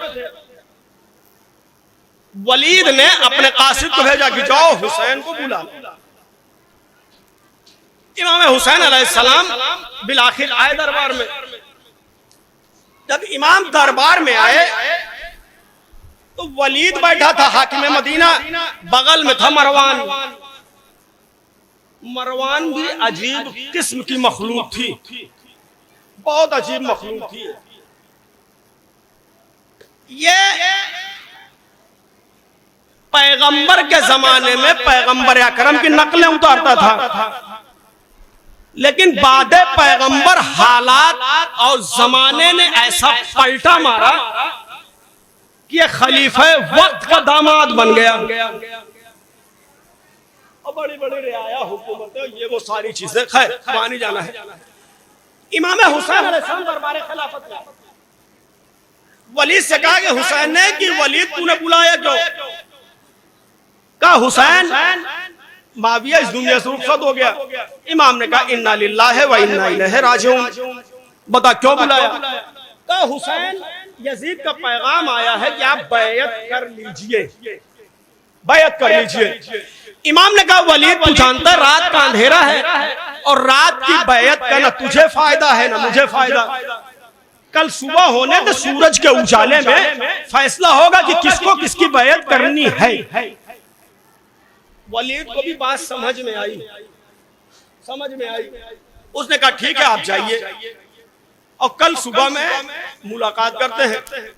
वलीद ने अपने कासिद को भेजा कि जाओ हुसैन को बुला। इमाम हुसैन अलैहिस्सलाम बिलाखिर आए दरबार में। जब इमाम दरबार में आए तो वलीद बैठा था हाकिम मदीना, बगल में था मरवान। मरवान भी अजीब किस्म की मखलूक थी, बहुत अजीब मखलूक थी। ये पैगंबर के जमाने में पैगंबर अकरम की नकलें उतारता था, लेकिन बाद पैगंबर हालात और जमाने ने ऐसा पलटा मारा कि खलीफे वक्त का दामाद बन गया। और बड़ी बड़ी रियाया हुकूमतें, ये वो सारी चीजें खैर मानी जाना है। इमाम हुसैन अलैहिस्सलाम दरबार खिलाफत में वलीद से कहा कि हुसैन ने कि वलीद तूने बुलाया क्यों? कहा हुसैन माविया इस दुनिया से रुखसत हो गया। इमाम ने कहा इन्ना लिल्लाहि व इन्ना इलैहि राजिऊन। बता क्यों बुलाया? कहा हुसैन यजीद का पैगाम आया है कि आप बैयत कर लीजिए, बैयत कर लीजिए। इमाम ने कहा वलीद तू जानता रात का अंधेरा है और रात की बैयत का ना तुझे फायदा है ना मुझे फायदा। कल सुबह होने तो सूरज के उजाले में फैसला होगा कि किसको किसकी बैयत करनी है। वलीद को भी बात समझ में आई, समझ में आई। उसने कहा ठीक है आप जाइए और कल सुबह में मुलाकात करते हैं।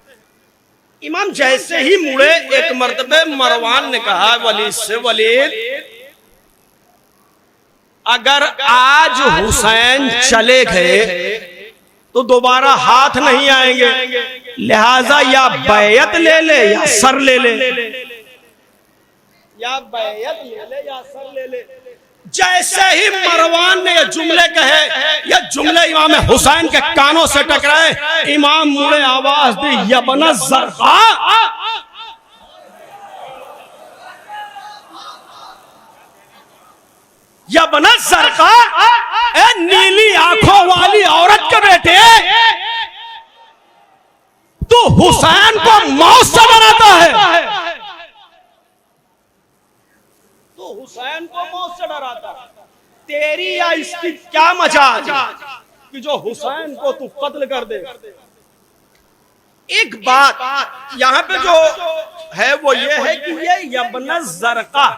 इमाम जैसे ही मुड़े, एक मर्तबे मरवान ने कहा वलीद से, वलीद अगर आज हुसैन चले गए तो दोबारा हाथ नहीं आएंगे, लिहाजा या बैयत ले ले या सर ले ले, या बैयत ले ले या सर ले ले। जैसे ही मरवान ने ये जुमले कहे, ये जुमले इमाम हुसैन के कानों से टकराए, इमाम मुड़े आवाज दी, यबन ज़रक़ा, यबन ज़रक़ा, ए नीली आंखों वाली औरत के बेटे, तू हुसैन को मौत से डराता है, तो हुसैन को मौत से डराता, तेरी या इसकी क्या मजाल कि जो हुसैन को तू कत्ल कर दे। एक बात यहां पे जो है वो ये है कि ये यबन ज़रक़ा,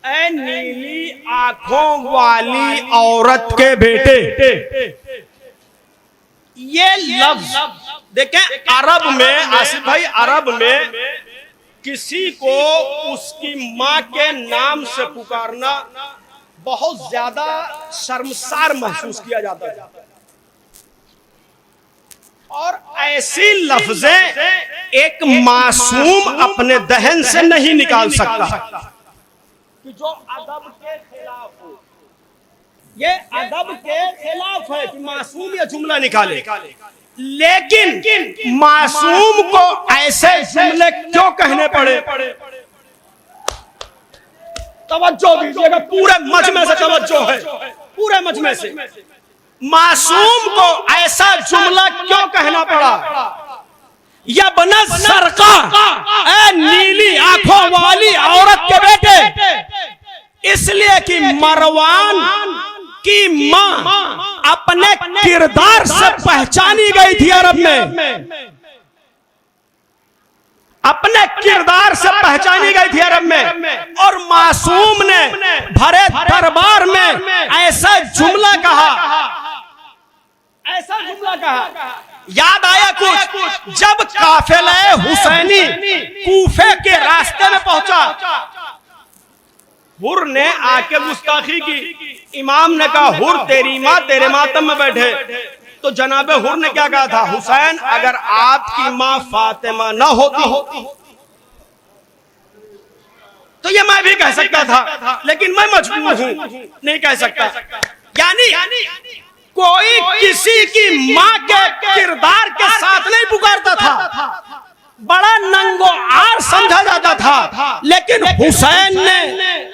ऐ नीली आंखों वाली औरत के बेटे, ये लफ्ज देखें अरब में, आसिफ भाई अरब में किसी को उसकी मां के नाम से पुकारना बहुत ज्यादा शर्मसार महसूस किया जाता है, और ऐसी लफ्जें एक मासूम अपने दहन से नहीं निकाल सकता कि जो अदब के खिलाफ हो। ये अदब के खिलाफ है कि मासूम ये जुमला निकाले, लेकिन मासूम को ऐसे जुमले क्यों कहने पड़े? तवज्जो दीजिएगा, पूरे मजमे से तवज्जो है, पूरे मजमे से। मासूम को ऐसा जुमला क्यों कहना पड़ा? यबन ज़रक़ा, ऐ नीली आंखों वाली औरत के बेटे, इसलिए कि मरवान की मां अपने किरदार से पहचानी गई थी अरब में, अपने किरदार से पहचानी गई थी अरब में, और मासूम ने भरे दरबार में ऐसा जुमला कहा, ऐसा जुमला कहा। याद आया कुछ, जब काफिला हुसैनी कूफे के रास्ते में पहुंचा, हुर ने आके गुस्ताखी की। इमाम ने कहा हुर तेरी माँ तेरे मातम में बैठे, तो जनाबे हुर ने क्या कहा था? हुसैन अगर आपकी माँ फातिमा न होती तो ये मैं भी कह सकता था, लेकिन मैं मजबूर हूं, नहीं कह सकता। यानी कोई किसी की माँ के किरदार के साथ नहीं पुकारता था, बड़ा नंगो आर समझा जाता था, लेकिन हुसैन ने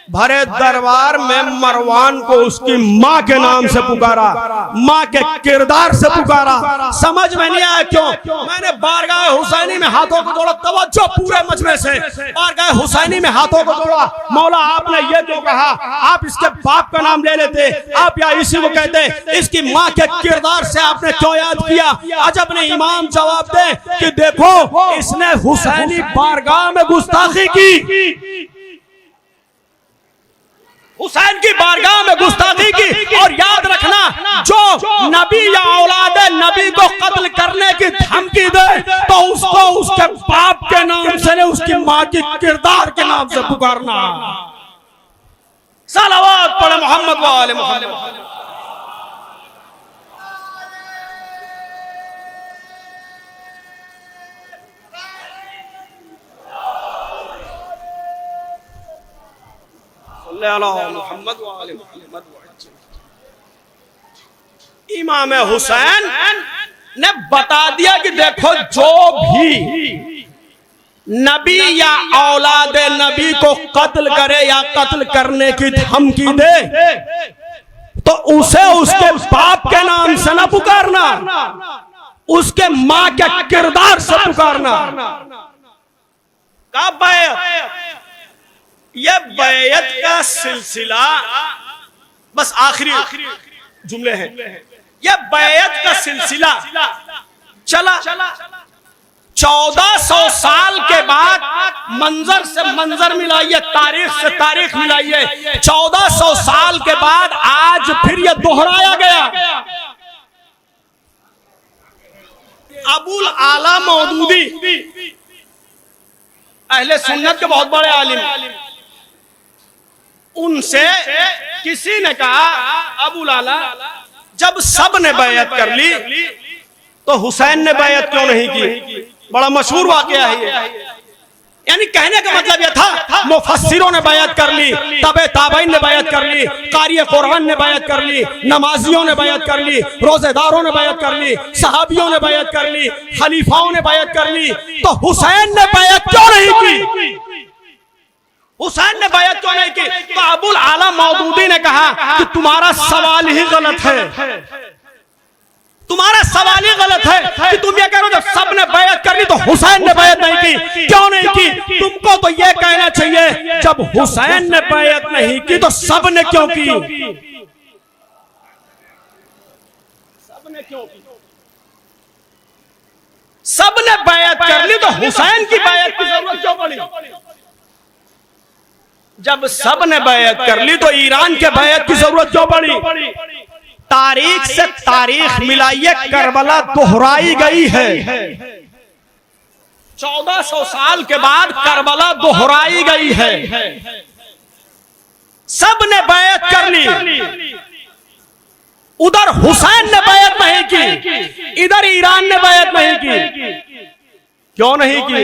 भरे दरबार में मरवान को उसकी माँ के नाम से पुकारा, माँ के किरदार से पुकारा। समझ में नहीं आया क्यों? मैंने बारगाह हुसैनी में हाथों को जोड़ा, तवज्जो पूरे मजमे से, बारगाह हुसैनी में हाथों को जोड़ा। मौला आपने ये क्यों कहा? आप इसके बाप का नाम ले लेते, आप या इसी को कहते, इसकी माँ के किरदार से आपने क्यों याद किया? अजब ने इमाम जवाब दे कि देखो इसने हुसैनी बारगाह में गुस्ताखी की, हुसैन की बारगाह में गुस्ताखी की। और याद रखना, जो नबी या औलादे नबी को कत्ल करने की धमकी दे तो उसको उसके बाप के नाम से नहीं, उसकी माँ की किरदार के नाम से पुकारना। सलावत पढ़े मोहम्मद वाले मोहम्मद। इमाम हुसैन ने बता दिया कि देखो जो भी नबी या औलाद नबी को कत्ल करे या कत्ल करने की धमकी दे तो उसे उसके बाप के नाम से न पुकारना, उसके माँ के किरदार से पुकारना। का बैत, यह बैत का सिलसिला बस आखिरी जुमले हैं। यह बैत का सिलसिला चला 1400 साल के बाद मंजर से मंजर मिलाइए, तारीख से तारीख मिलाइए, 1400 साल के बाद आज फिर यह दोहराया गया। अबुल आला मौदूदी अहले सुन्नत के बहुत बड़े आलिम, उनसे किसी ने कहा, अबुल आला जब सब ने बैयत कर ली तो हुसैन ने बैयत क्यों नहीं की? बड़ा मशहूर वाकया है ये। यानी कहने का मतलब यह था, मुफस्सिरों ने बैयत कर ली, तबे ताबईन ने बैयत कर ली, कारी कुरान ने बैयत कर ली, नमाजियों ने बैयत कर ली, रोजेदारों ने बैयत कर ली, सहाबियों ने बैयत कर ली, खलीफाओं ने बैयत कर ली, तो हुसैन ने बैयत क्यों नहीं की? हुसैन ने बैयत क्यों नहीं की? तो अबुल आला मौदूदी ने कहा कि तुम्हारा सवाल ही गलत है, तुम्हारा सवाल ही गलत है कि तुम ये कह रहे हो जब सबने बैयत कर ली तो हुसैन ने बैयत नहीं की, क्यों नहीं की? तुमको तो ये कहना चाहिए जब हुसैन ने बैयत नहीं की तो सबने क्यों की? सबने क्यों की? सबने बैयत कर ली तो हुसैन की बैयत की जरूरत क्यों पड़ी? जब सबने बैयत कर ली तो ईरान के बैयत की जरूरत क्यों पड़ी? तारीख से तारीख मिलाइए, करबला दोहराई गई है। 1400 साल के बाद करबला दोहराई गई है। सब ने बैयत कर ली, उधर हुसैन ने बैयत नहीं की, इधर ईरान ने बैयत नहीं की। क्यों नहीं की?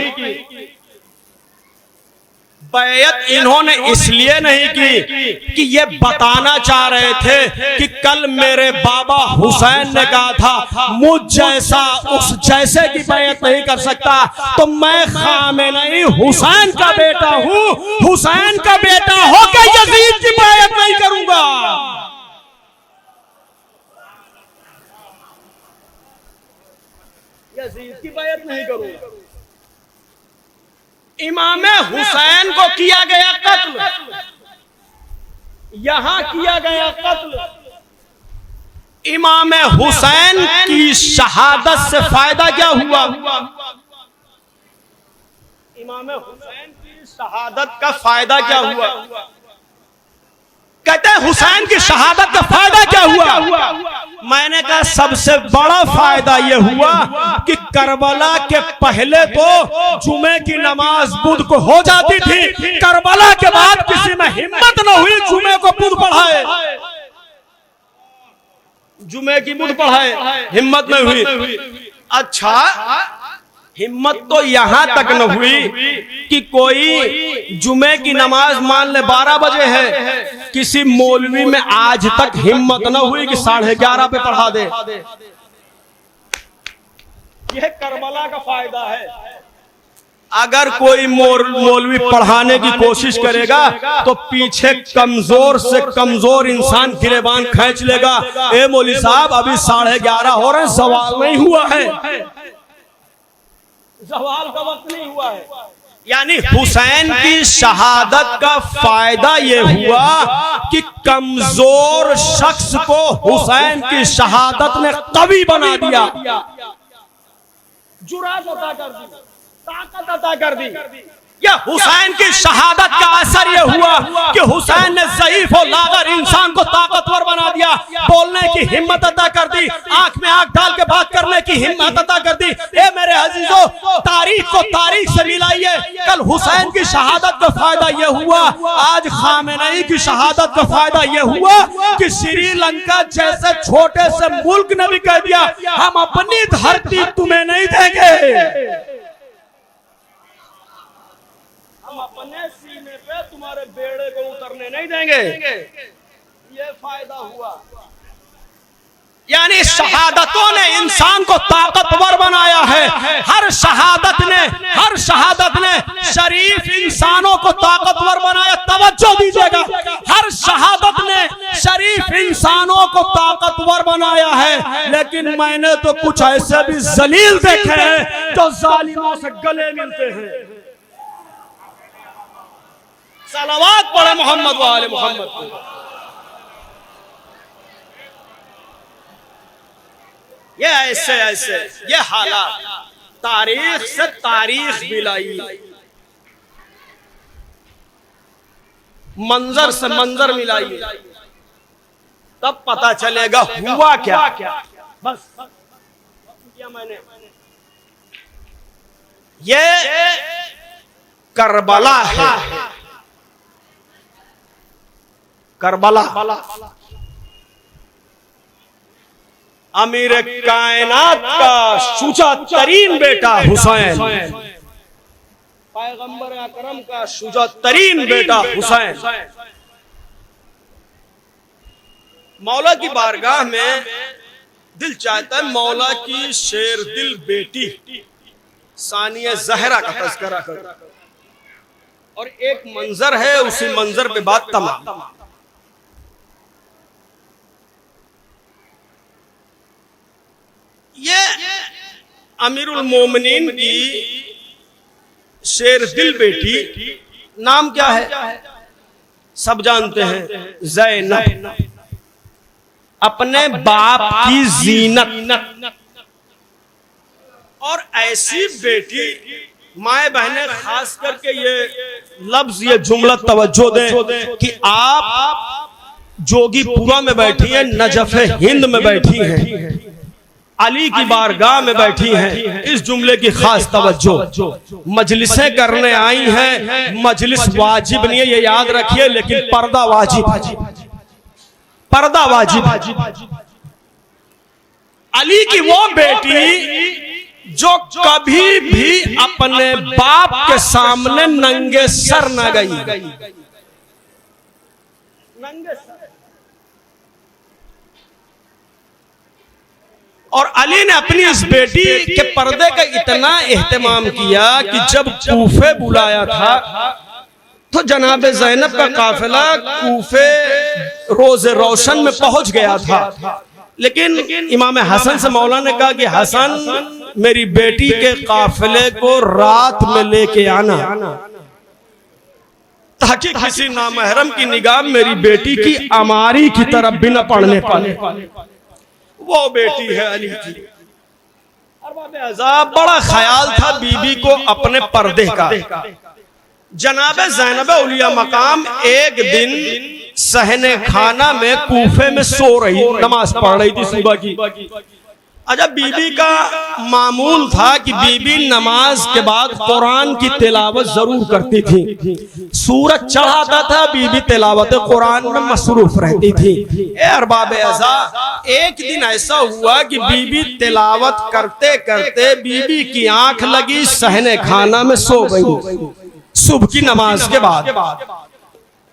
बैयत इन्होंने इसलिए नहीं की कि ये बताना चाह रहे थे कि कल मेरे बाबा हुसैन ने कहा था मुझ जैसा उस जैसे की बैयत नहीं कर सकता, तो मैं खामेनी हुसैन का बेटा हूं, हुसैन का बेटा होकर यजीद की बैयत नहीं करूंगा। यजीद की बैयत नहीं करूंगा। इमाम हुसैन को किया गया कत्ल, यहां किया गया कत्ल। इमाम हुसैन की शहादत से फायदा क्या हुआ? इमाम हुसैन की शहादत का फायदा क्या हुआ? कहते हैं हुसैन की शहादत का फायदा क्या हुआ? मैंने कहा सबसे बड़ा फायदा यह हुआ कि करबला के पहले तो जुमे की नमाज बुध को हो जाती थी, करबला के बाद किसी में हिम्मत न हुई जुमे को बुध पढ़ाए, जुमे की बुध पढ़ाए, हिम्मत नहीं हुई। अच्छा, हिम्मत तो यहां तक न हुई कि कोई जुमे की नमाज मान ले 12 बजे है, किसी मौलवी में आज तक हिम्मत न हुई कि 11:30 पे पढ़ा दे। यह करबला का फायदा है। अगर कोई मौलवी पढ़ाने की कोशिश करेगा तो पीछे कमजोर से कमजोर इंसान गिरेबान खींच लेगा, ए मौलवी साहब अभी 11:30 हो रहे, सवाल नहीं हुआ है, सवाल का वक्त नहीं हुआ है। यानी हुसैन की शहादत का फायदा यह हुआ कि कमजोर शख्स को हुसैन की शहादत ने कवि बना दिया, जुरात अता कर दी, ताकत अता कर दी। या हुसैन की शहादत का असर यह हुआ कि हुसैन ने ज़ईफ और लागर इंसान को ताकतवर बना दिया, बोलने की हिम्मत अता कर दी, आंख में आंख डाल के बात करने की हिम्मत अता कर दी। ए मेरे अजीजों, तारीख को तारीख से मिलाइए। कल हुसैन की शहादत का फायदा यह हुआ, आज खामेनी की शहादत का फायदा यह हुआ कि श्रीलंका जैसे छोटे से मुल्क ने भी कह दिया हम अपनी धरती तुम्हें नहीं देंगे, अपने सीने पे तुम्हारे बेड़े को उतरने नहीं देंगे। ये फायदा हुआ। यानी शहादतों ने इंसान को ताकतवर बनाया है। हर शहादत ने शरीफ इंसानों को ताकतवर बनाया। तवज्जो दीजिएगा, हर शहादत ने शरीफ इंसानों को ताकतवर बनाया है। लेकिन मैंने तो कुछ ऐसे भी जलील देखे हैं जो जालिमों से गले मिलते हैं। सलावत पढ़े मोहम्मद वाले मोहम्मद को। ये ऐसे ये हालात तारीख से तारीख मिलाई, मंजर से मंजर मिलाई, तब पता चलेगा हुआ क्या। बस किया मैंने। ये करबला है, करबला। अमीर कायनात का शुजा तरीन बेटा हुसैन, पैगंबर अकरम का शुजा तरीन बेटा हुसैन, मौला की बारगाह में दिल चाहता है मौला की शेर दिल बेटी सानिया जहरा का तज़किरा कर। और एक मंजर है, उसी मंजर पे बात तमाम। ये अमीरुल मोमिनीन की शेर दिल बेटी नाम क्या है? सब जानते हैं, ज़ैनब। अपने बाप की जीनत। और ऐसी बेटी, माए बहनें खास करके ये लफ्ज, ये जुमला तवज्जो दें कि आप जोगीपुरा में बैठी हैं, नजफ हिंद में बैठी हैं, अली की बारगाह में बैठी हैं। इस जुमले की खास तवज्जो। मजलिसें करने आई हैं, मजलिस वाजिब नहीं है ये याद रखिए, लेकिन पर्दा वाजिब है, पर्दा वाजिब है। अली की वो बेटी जो कभी भी अपने बाप के सामने नंगे सर न गई, नंगे सर। और अली ने अपनी इस बेटी के पर्दे का इतना एहतमाम किया कि जब कूफे बुलाया था तो जनाब ज़ैनब का काफिला कूफे रोज़े रोशन में पहुंच गया था। लेकिन इमाम हसन से मौला ने कहा कि हसन, मेरी बेटी के काफिले को रात में लेके आना, ताकि किसी नामहरम की निगाह मेरी बेटी की अमारी की तरफ भी न पड़ने पाए। वो बेटी है अली की। अरबाब अज़ाब बड़ा ख्याल था बीबी को अपने पर्दे का। जनाब ज़ैनब औलिया मकाम एक दिन सहने खाना में कूफे में सो रही, नमाज पढ़ रही थी सुबह की। अच्छा, बीबी का मामूल था कि बीबी नमाज के बाद कुरान की तिलावत जरूर करती थी। सूरज चढ़ाता था, बीबी तिलावत कुरान में मसरूफ रहती थी। अरबाब अज़ा, एक दिन ऐसा हुआ कि बीबी तिलावत करते करते बीबी की आंख लगी, सहने खाना में सो गई। सुबह की नमाज के बाद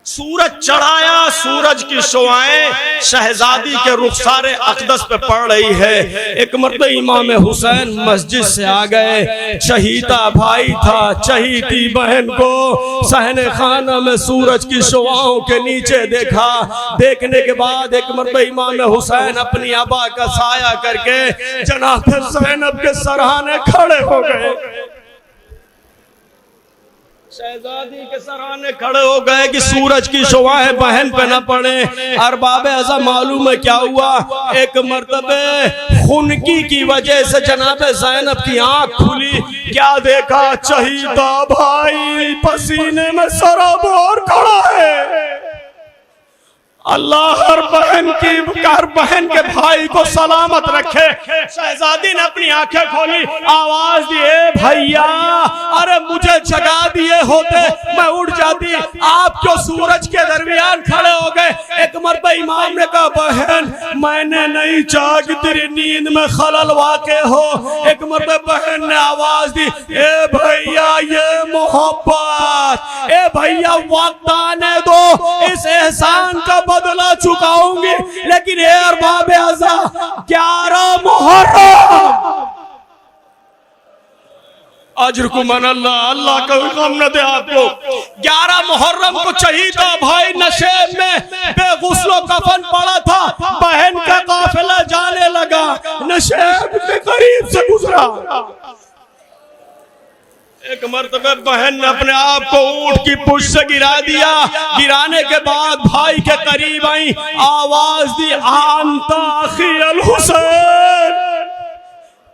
सूरज चढ़ाया, सूरज की शुआएं शहजादी के रुखसारे अक़दस पे पड़ रही है। एक मर्तबा इमाम हुसैन मस्जिद से आ गए। चहीता भाई था, चहीती बहन को सहने खाना में सूरज की शुआओं के नीचे देखा। देखने के बाद एक मर्तबा इमाम हुसैन अपनी अबा का साया करके जनाब ज़ैनब के सराहने खड़े हो गए। शहजादी के सराहने खड़े हो गए कि सूरज की शुआएं बहन पे न पड़े। अरबाब अज़ा, मालूम है क्या हुआ? एक मर्तबे खुनकी की वजह से जनाब ज़ैनब की आंख खुली। क्या देखा? चहीता भाई पसीने में सराबोर खड़ा है। अल्लाह हर बहन के भाई को सलामत रखे। शहजादी ने अपनी आंखें खोली, आवाज दी, भैया, अरे मुझे जगा दिए होते मैं उठ जाती, आप क्यों सूरज के दरमियान खड़े हो गए? एक मरतबा इमाम ने कहा, बहन मैंने नहीं चाहा कि तेरी नींद में खलल वाक़े हो। एक मरतबा बहन ने आवाज दी, ए भैया ये मोहब्बत, ए भैया वक्त आने दो, इस एहसान का बदला चुकाऊंगी। लेकिन अरबाब अज़ा 11 मुहर्रम अजर को मन अल्लाह का गम न दे आपको। 11 मुहर्रम को चहीता भाई नशे में बेगुस्लो कफन पड़ा था। बहन का काफिला जाने लगा, नशे के करीब से गुजरा। एक मर्तबा बहन ने अपने आप को ऊंट की पुश से गिरा दिया। गिराने के बाद भाई के करीब आई, आवाज दी, आंता अखी अल हुसैन,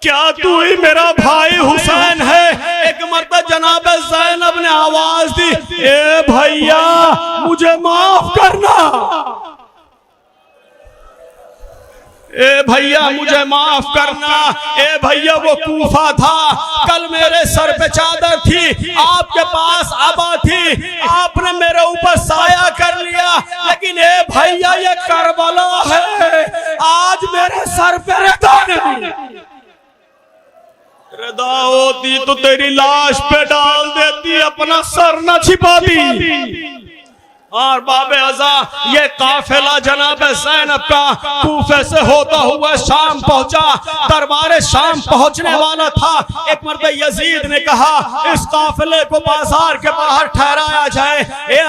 क्या तू ही मेरा भाई हुसैन है? एक मर्तबा जनाब ज़ैनब ने आवाज दी, ए भैया मुझे माफ करना, ए भैया मुझे माफ करना। ए भैया वो कूफा था, कल मेरे सर पे चादर थी, आपके पास आबा थी, आपने मेरे ऊपर साया कर लिया, लेकिन ए भैया ये करबला है, आज मेरे सर पे रदा नहीं। रदा होती तो तेरी लाश पे डाल देती, अपना सर न छिपाती। और बाबे अज़ा ये काफिला जनाब ज़ैनब का कूफे से होता हुआ शाम पहुंचा, दरबार शाम पहुंचने वाला था। एक मर्तबा यजीद ने कहा इस काफिले को बाजार के बाहर ठहराया जाए।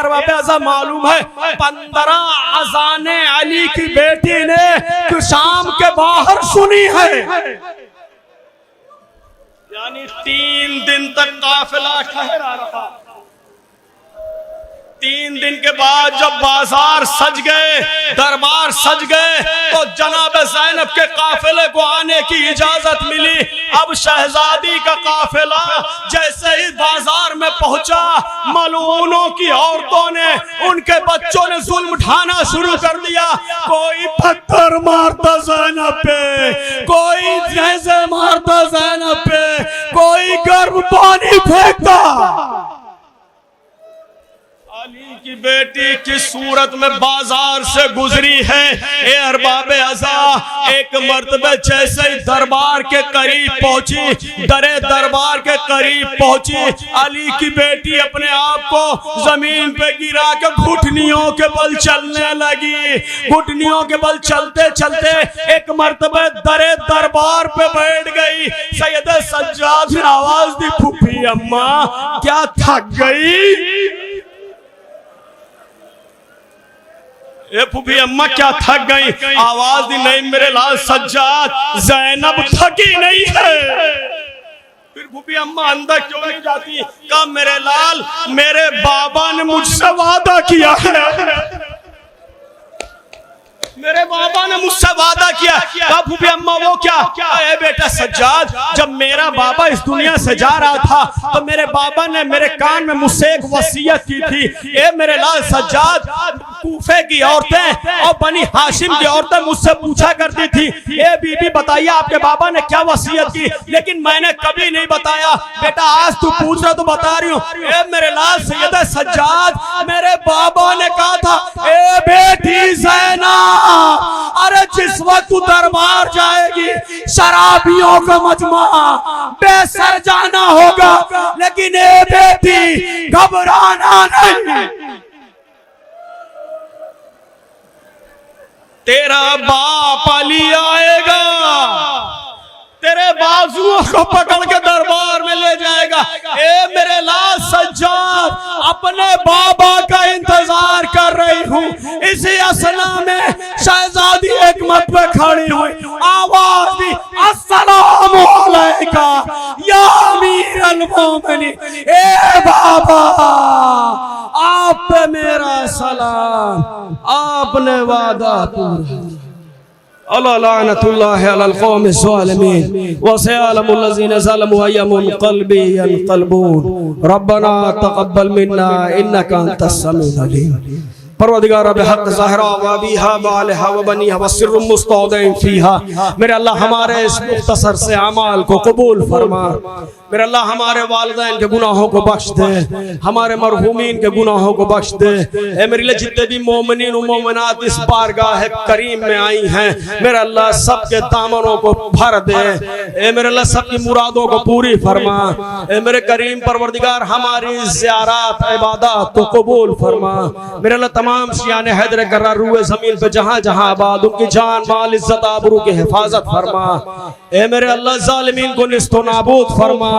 बाबे अज़ा मालूम है 15 अज़ाने अली की बेटी ने शाम के बाहर सुनी है, यानी 3 दिन तक काफिला ठहरा रहा। 3 दिन के बाद जब बाजार सज गए, दरबार सज गए, तो जनाब ज़ैनब के काफिले को आने की इजाजत मिली। अब शहजादी का काफिला जैसे ही बाजार में पहुंचा, मलूनों की औरतों ने, उनके बच्चों ने जुल्म उठाना शुरू कर दिया। कोई पत्थर मारता ज़ैनब पे, कोई जैसे मारता ज़ैनब पे, कोई गर्म पानी फेंकता। अली की बेटी किस सूरत में बाजार से गुजरी है। ए अरबाब अज़ा एक मर्तबे जैसे ही दरबार के करीब पहुंची, दरे दरबार के करीब पहुंची, अली की बेटी अपने आप को जमीन पे गिरा के घुटनियों के बल चलने लगी। घुटनियों के बल चलते चलते एक मर्तबे दरे दरबार पे बैठ गई। सैयद सज्जाद ने आवाज दी, फूफी अम्मा क्या थक गई? ए फूफी अम्मा क्या थक गई? आवाज दी, नहीं मेरे लाल सज्जाद, ज़ैनब थकी नहीं है। फिर फूफी अम्मा अंदर क्यों नहीं जाती? कहा मेरे लाल, मेरे बाबा ने मुझसे वादा किया है, मेरे बाबा ने मुझसे वादा किया। कहा फूफी अम्मा वो क्या? ए बेटा सज्जाद, जब मेरा बाबा इस दुनिया से जा रहा था तो मेरे बाबा ने मेरे कान में मुझसे एक वसीयत की थी। ए मेरे लाल सज्जाद, कूफे की औरतें और बनी हाशिम की औरतें मुझसे पूछा करती थी, ए बीबी बताइए आपके बाबा ने क्या वसीयत की, लेकिन मैंने कभी नहीं बताया। बेटा आज तू पूछ रहा तो बता रही हूँ। ए मेरे लाल सैयद सज्जाद, मेरे बाबा ने कहा था, ए बेटी ज़ैनब, अरे जिस वक्त तू दरबार जाएगी शराबियों का मजमा बेसर जाना होगा, लेकिन ए बेटी घबराना नहीं। तेरा बाप अली आएगा, तेरे बाजुओं को पकड़ के दरबार में ले जाएगा। ए मेरे लाल सज्जाद, अपने बाबा का इंतजार कर रही हूँ। इसी असना में शहजादी एक मत पे खड़ी हुई, आवाज दी, अस्सलामु अलैका या अमीरुल मोमिनीन। ए बाबा आप पे मेरा सलाम, आपने वादा पूरा। अला लानतुल्लाहि अलल कौमिज़ ज़ालिमीन व सयअलमुल लज़ीना ज़लमू अय्युल क़ल्बि यनक़लिबून रब्बना तक़ब्बल मिन्ना इन्नका अंतस समीउल अलीम। परवरदिगार रब हक ज़हरा व बीहा बालहा व बनीहा व सिर्रुम मुस्तौदिन फीहा। मेरे अल्लाह हमारे इस मुख्तसर से अमाल को कबूल फरमा। मेरे अल्लाह हमारे वालिदैन के गुनाहों को बख्श दे, हमारे मरहूमीन के गुनाहों को बख्श दे। ए मेरे लिए जितने भी मोमिनीन व मोमिनात इस बारगाह करीम में आई हैं, मेरे अल्लाह सबके दामनों को भर दे। ए मेरे अल्लाह सबकी मुरादों को पूरी फरमा। ए मेरे करीम परवरदिगार हमारी ज़ियारत इबादत को कबूल फरमा। मेरे अल्लाह तमाम शियान हैदर कर्रा रूए ज़मीन पे जहाँ जहाँ आबाद, उनकी जान माल इज्जत आबरू की हिफाजत फरमा। ए मेरे अल्लाह ज़ालिमीन को निस्तो नाबूद फरमा,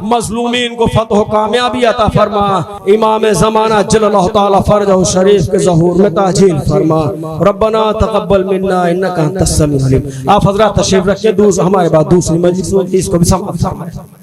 मजलूमीन को फतह कामयाबी अता फरमा। इमाम ज़माना जल्लल्लाहु ताला फरजहु शरीफ के ज़हूर में ताजील फरमा। रब्बना तक़ब्बल मिन्ना इन्नका अंतस समीउल अलीम। आप हज़रात तशरीफ रखें, हमारे बाद दूसरी मजलिस इसको भी समाप्त फरमाएं।